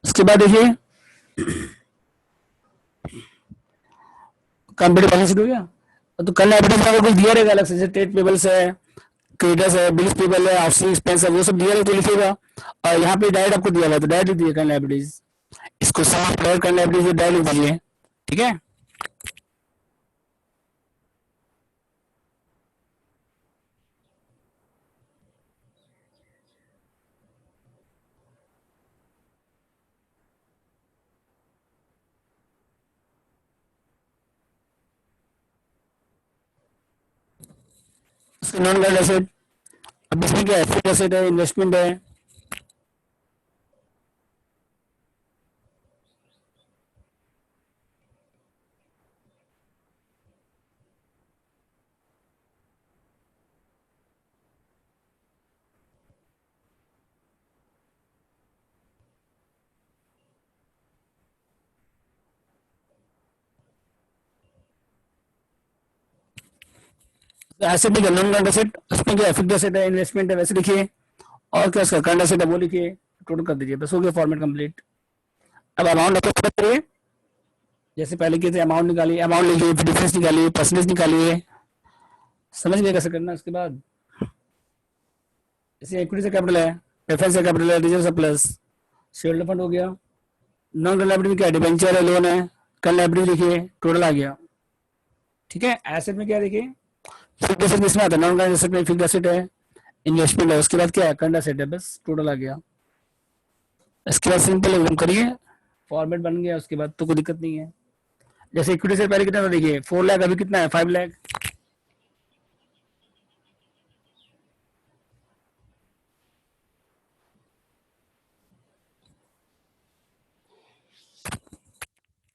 उसके बाद देखिए कंप्यूटर बैलेंस शीट हो गया, तो करंट लायबिलिटी में कुछ दिया रहेगा अलग से, जैसे ट्रेड पेबल्स है, क्रेडिटर्स है, बिल्स पेबल है, आउटस्टैंडिंग एक्सपेंस है, वो सब दिया रहेगा तो लिखिएगा। और यहाँ पे डायरेक्ट आपको दिया हुआ है तो डायरेक्ट लिख दीजिए करंट लायबिलिटीज, इसको साफ डायरेक्ट करंट लायबिलिटीज डायरेक्ट लिख दीजिए। ठीक है, उसके नॉन करंट एसेट, अब इसमें क्या है, फिक्स्ड एसेट है, इन्वेस्टमेंट है। एसेट में क्या नॉन करंट एसेट, उसमें क्या फिक्स्ड एसेट है, इन्वेस्टमेंट है, वैसे लिखिए। और क्या उसका करंट एसेट है वो लिखिए, टोटल कर दीजिए, बस हो गया फॉर्मेट कंप्लीट। अब अमाउंट अप्लाई करिए, जैसे पहले किए थे, अमाउंट निकालिए, अमाउंट लिखिए, फिर डिफरेंस निकालिए, परसेंटेज निकालिए, समझ गए कैसे करना है। उसके बाद जैसे इक्विटी से कैपिटल है, प्रेफरेंस से कैपिटल है, रिजर्व सरप्लस, शेयर फंड हो गया, नॉन करंट लायबिलिटी में क्या डिबेंचर है, लोन है, करंट लायबिलिटी लिखिए, टोटल आ गया। ठीक है, एसेट में क्या देखिए, फिक्स्ड एसेट किसमें आता है, नॉन करंट एसेट में फिक्स्ड एसेट है, इन्वेस्टमेंट है, उसके बाद क्या है करंट एसेट है, बस टोटल आ गया। इसके बाद सिंपल एकदम करिए, फॉर्मेट बन गया, उसके बाद तो कोई दिक्कत नहीं है। जैसे इक्विटी से पहले कितना था देखिए 4 लाख, अभी कितना है 5 लाख।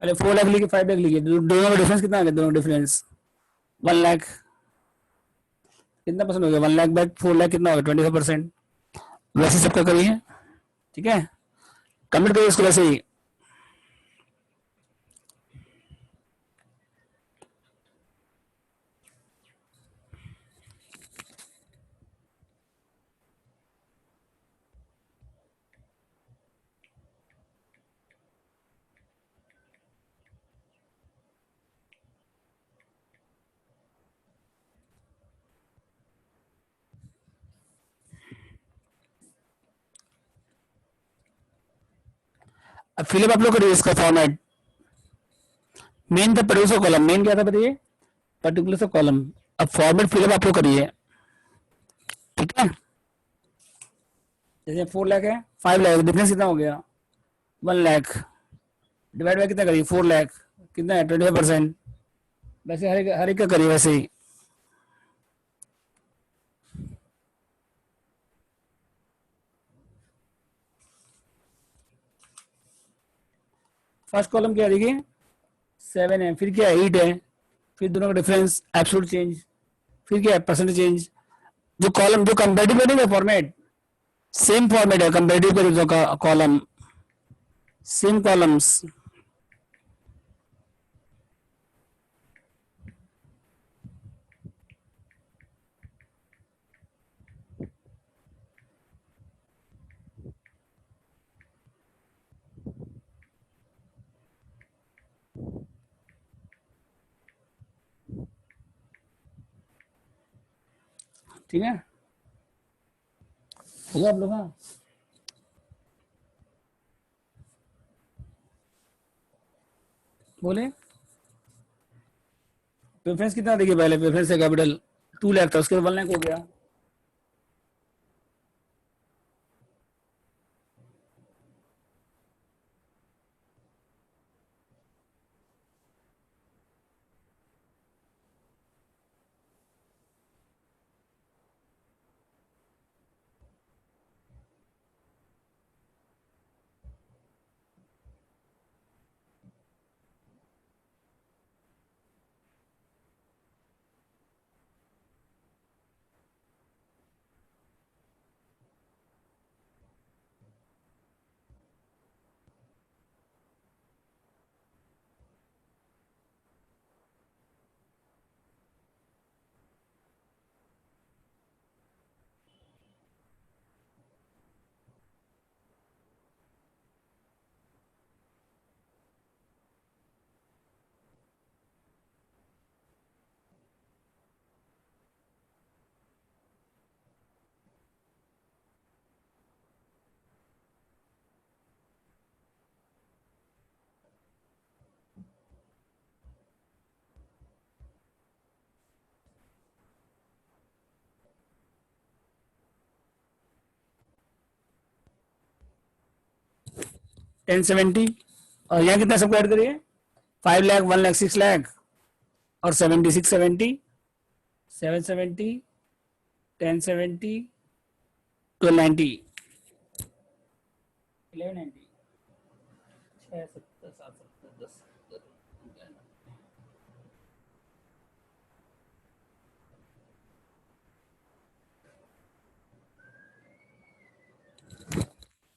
अरे 4 लाख लिखिए 5 लाख लिखिए, दोनों का डिफरेंस कितना आ गया, दोनों डिफरेंस 1 लाख। कितना परसेंट हो गया, 1 लाख बाय 4 लाख कितना होगा, 25%। वैसे सबका करिए, ठीक है, कमेंट करिए इसको वैसे ही। अब फिलअप आप लोग करिए इसका फॉर्मेट। मेन था प्रोड्यूसर कॉलम, मेन क्या था बताइए, पर्टिकुलर सा कॉलम। अब फॉर्मेट फिलअप आप लोग करिए, ठीक है। जैसे 4 लाख है, 5 लाख, डिफरेंस कितना हो गया, 1 लाख, डिवाइड बाय कितना करिए, 4 लाख, कितना है, 25%। वैसे हर एक का करिए वैसे ही। फर्स्ट कॉलम क्या देखिए, 7 है, फिर क्या है, 8 है, फिर दोनों का डिफरेंस एब्सोल्यूट चेंज, फिर क्या है, परसेंटेज चेंज। जो कॉलम जो कंपेरेटिव नहीं है फॉर्मेट, सेम फॉर्मेट है कंपेरेटिव का कॉलम, सेम कॉलम्स। ठीक है, हो गया आप लोग, हाँ बोले। प्रेफरेंस कितना देखिए, पहले प्रेफरेंस है कैपिटल 2 लाख था, उसके बाद 1 लाख हो गया। टेन सेवेंटी, और यहाँ कितना सबको ऐड करिए, 5 लाख, 1 लाख, 6 लाख, और 76 70, 770, 1070, 1290, 1190, 6 7 7 10,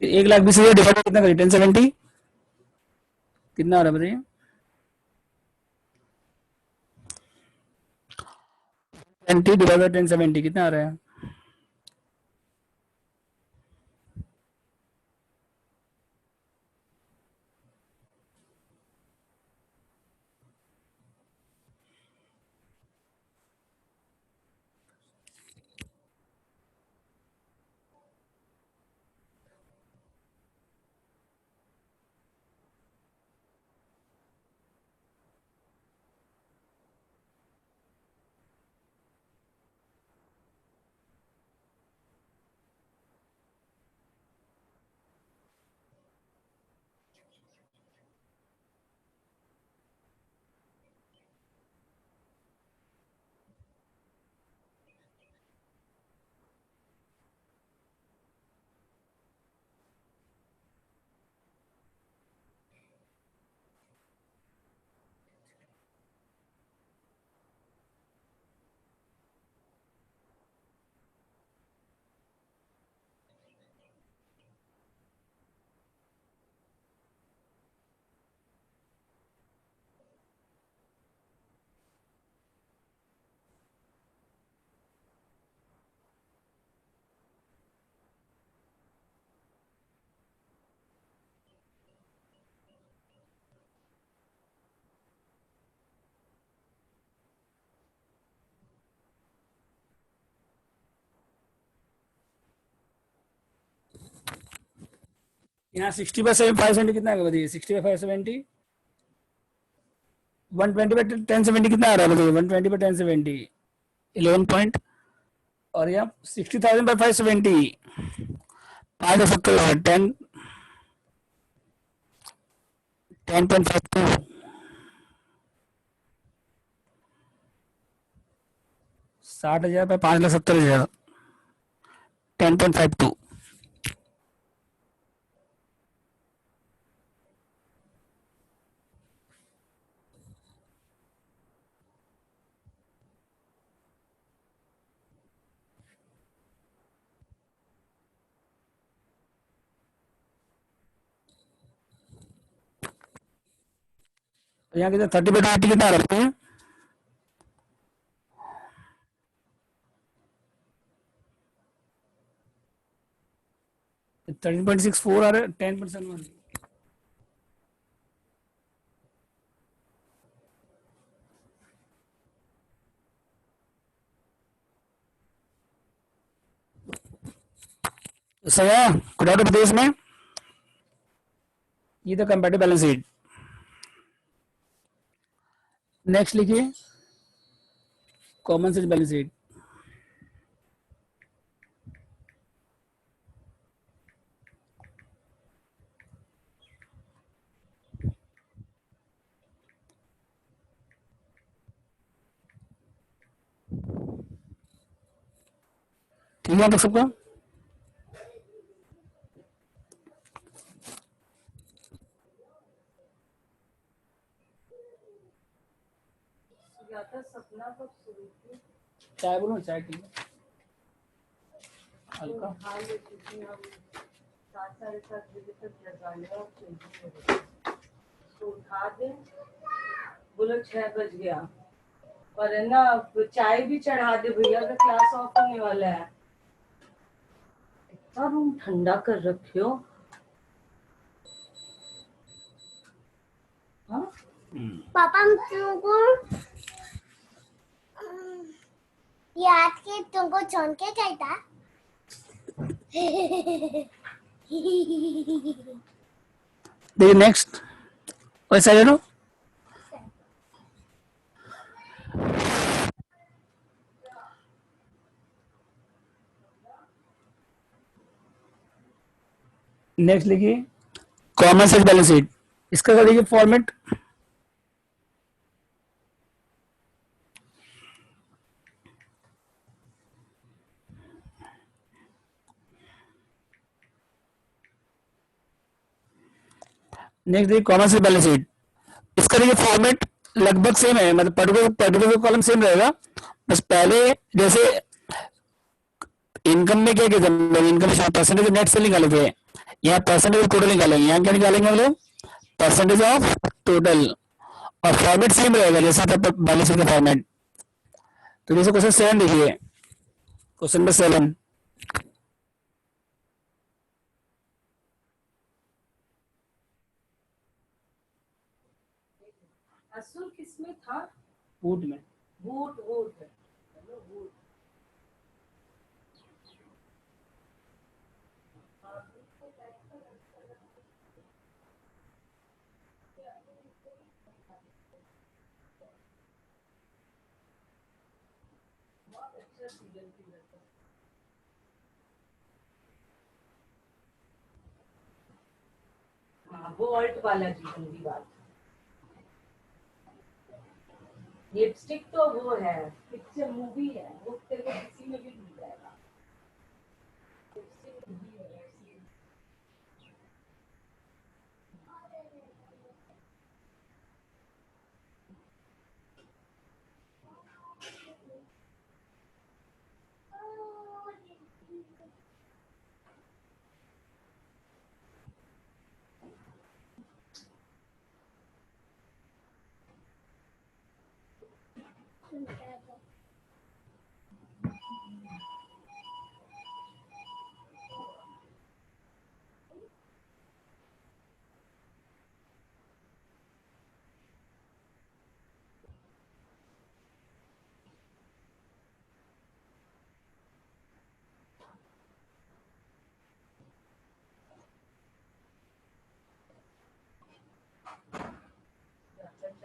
फिर 1 लाख 20 हजार डिवाइड कितना करिए, 1070, कितना हो रहा है बताइए, 20 डिवाइड बाई 1070 कितना आ रहा है। यहाँ 60/570 कितना आएगा बताइए? 60/570, 120/1070 कितना आ रहा है बताइए? 120/1070, 11 पॉइंट। और यहाँ 60,000/570, 5 10, 10.52, 60,000 पे 5,70,000, 10.52। यहाँ कितना 30/80 कितना आ रहा है? 13.64 आ रहा है, 10%। सही है। कुछ आउट प्रदेश में ये तो कंपेटिव बैलेंस शीट। नेक्स्ट लिखिए कॉमन सेंस बैलेंस शीट। ठीक है आप लोग सबको? चाय बोलो, चाय ठीक है हल्का। 6 बज गया पर है ना, चाय भी चढ़ा दे भैया का क्लास ऑफ होने वाला है। इतना रूम ठंडा कर रखे हो। हाँ पापा तुमको याद के तुमको चौन के कहता। देखिए नेक्स्ट वैसा ले लो। नेक्स्ट लिखिए कॉमन सेंस बैलेंस शीट। इसका कर दीजिए फॉर्मेट। नेक्स्ट देखिए कॉमन सेंस बैलेंस शीट। इसका देखिए फॉर्मेट लगभग सेम है, मतलब पर्टिकुलर कॉलम सेम रहेगा। बस पहले जैसे इनकम में क्या किया था, इनकम परसेंटेज नेट से निकाले थे, यहाँ परसेंटेज ऑफ टोटल निकालेंगे। यहाँ क्या निकालेंगे हम लोग? Percentage of total. और फॉर्मेट सेम रहेगा जैसा था बैलेंस शीट का फॉर्मेट। तो जैसे क्वेश्चन 7 देखिए, क्वेश्चन नंबर 7। असुर किसमें था? वुड में। Would would would. हाँ वो ऑल्ट वाला जीवन की बात। लिपस्टिक तो वो है, पिक्चर मूवी है, वो तेरे को किसी में भी मिल जाएगा। लिपस्टिक मूवी है।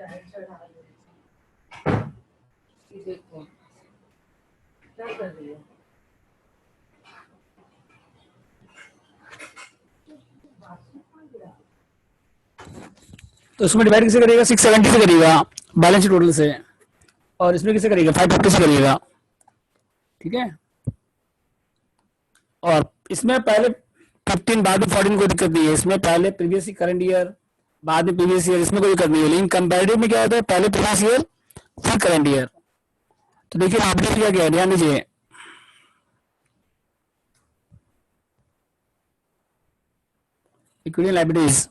चढ़ा लो। ये देखो क्या कर रही है। तो उसमें डिवाइड किसे करिएगा? 670 से करिएगा बैलेंस शीट टोटल से, और इसमें किसे करिएगा? 550 से करिएगा। ठीक है, और इसमें पहले 15 बाद में 14 कोई दिक्कत नहीं है। इसमें पहले प्रीवियस करंट ईयर, बाद में प्रीवियस ईयर, इसमें कोई दिक्कत नहीं है। लेकिन कंपैरेटिव में क्या होता है? पहले प्रीवियस ईयर फिर करंट ईयर। तो देखिए आपने क्या किया, ध्यान दीजिए। इक्विटी लायबिलिटीज,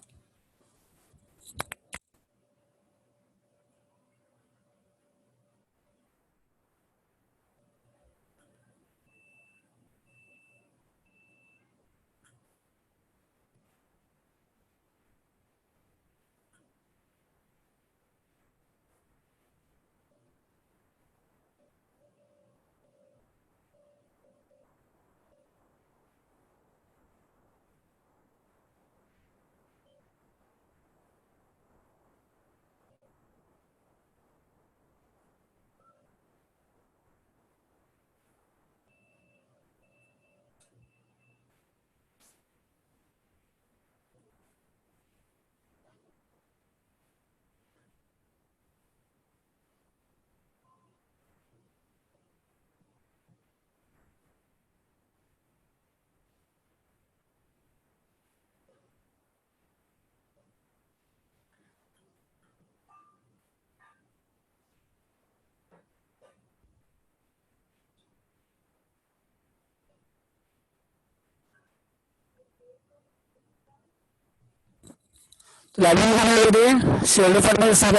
तो लाइबिलिटी शेयर फंड में सब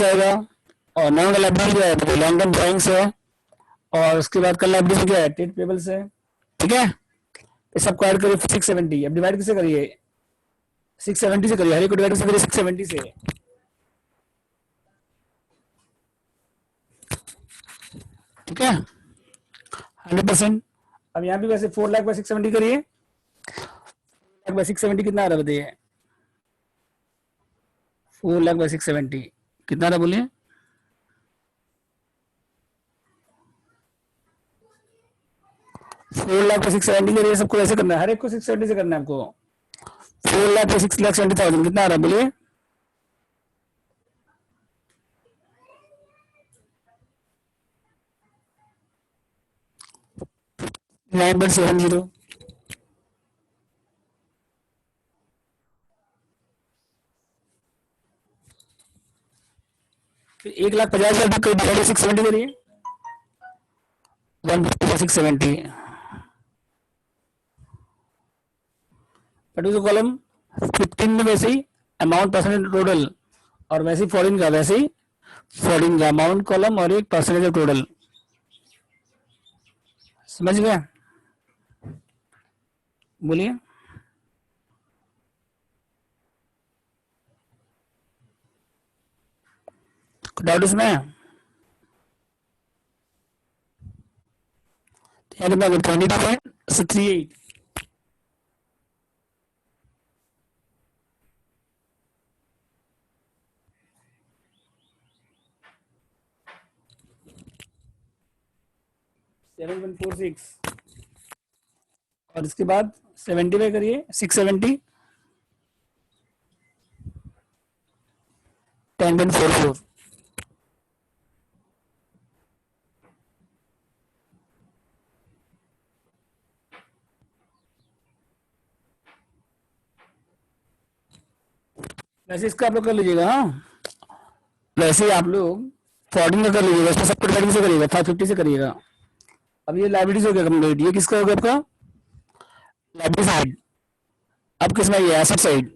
आएगा। और नॉन लाइबिलिटी क्या है? लॉन्ग टर्म ड्राइंग्स है। और उसके बाद कल लाइबिलिटी क्या है? ट्रेड पेबल्स है। ठीक है, ये सब को ऐड करिए 670। अब डिवाइड किसे करिए? 670 से करिए, हर एक को डिवाइड किसे करिए? 670 से। ठीक है, 100%। अब यहाँ भी वैसे 4 लाख बाय 670 करिए। 4 लाख बाय 670 कितना आ रहा है बताइए? 4 लाख बाय 670 कितना आ रहा बोलिए? 4 लाख बाय 670 करिए। सबको ऐसे करना है, हर एक को 670 से करना है आपको। 4 लाख बाय 6,70,000 कितना आ रहा है बोलिए? 9.70। फिर 1,50,000 का डिवाइड 670 करिए। 150 बाय 670। बट उसको कॉलम 15 में वैसे ही अमाउंट परसेंटेज टोटल, और वैसे ही फॉरेन का वैसे ही फॉरेन का अमाउंट कॉलम और एक परसेंटेज ऑफ टोटल। समझ गया? बोलिए। डाउट इसमें? कितना 22.38। 7.46। और इसके बाद 70 पे करिए 670। 10.44। वैसे इसका आप लोग कर लीजिएगा। हाँ, वैसे ही आप लोग फॉर्डिंग का कर लीजिएगा। इसमें सबको डिवाइड से करिएगा, 550 से करिएगा। अब ये लाइबिलिटीज हो गया कंप्लीट। ये किसका हो गया आपका? Liability side. अब किसमें ये asset side?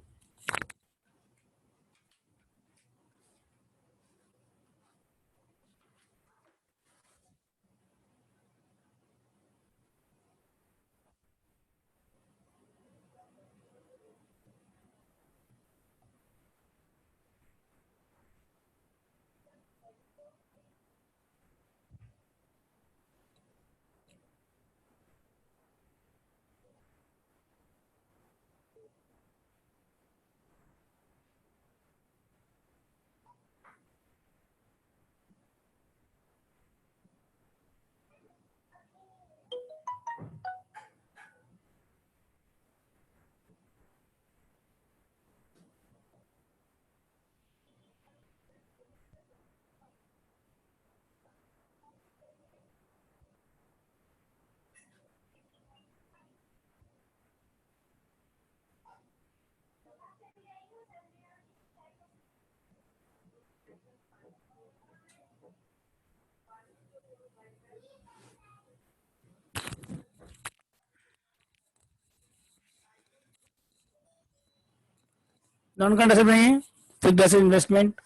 Non current asset नहीं है, फिक्स्ड एसेट इन्वेस्टमेंट,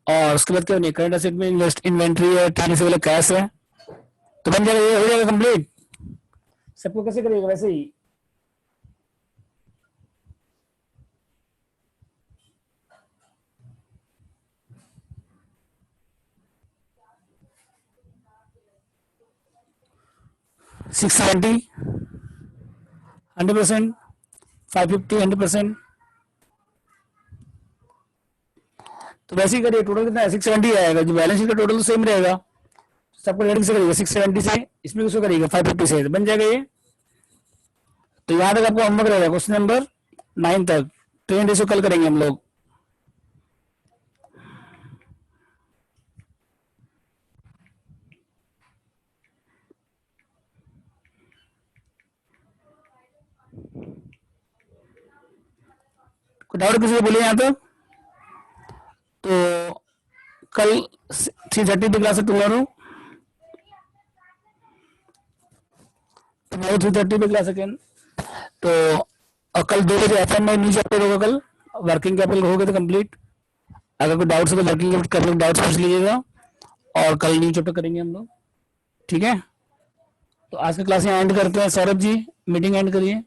और उसके बाद क्या नहीं, करंट एसेट में इन्वेस्ट इन्वेंट्री है, ठहरने से पहले कैश है, तो बन जाएगा, ये हो जाएगा कंप्लीट। सबको कैसे करिएगा वैसे ही। सिक्स 100%, 550 100%, तो वैसे ही करिए। टोटल कितना है, 670 आएगा, जो बैलेंस शीट का टोटल तो सेम रहेगा, सबको रेटिंग से करिएगा 670 से, इसमें किसको करिएगा 550 से, बन जाएगा ये। तो यहाँ तक आपको होमवर्क रहेगा, क्वेश्चन नंबर 9 तक। ट्रेन रेशो कल करेंगे हम लोग। डाउट किसी को बोलिए यहाँ तक। तो कल 3:30 पे क्लास है टुमारो, 3:30 पे क्लास है। तो और कल 2 बजे एफ में न्यू चैप्टर होगा, कल वर्किंग कैपिटल हो गए तो कंप्लीट। अगर कोई डाउट्स हो तो वर्किंग कैपिटल डाउट्स पूछ लीजिएगा, और कल न्यू चैप्टर करेंगे हम लोग, ठीक है। तो आज की क्लास यहाँ एंड करते हैं। सौरभ जी मीटिंग एंड करिए।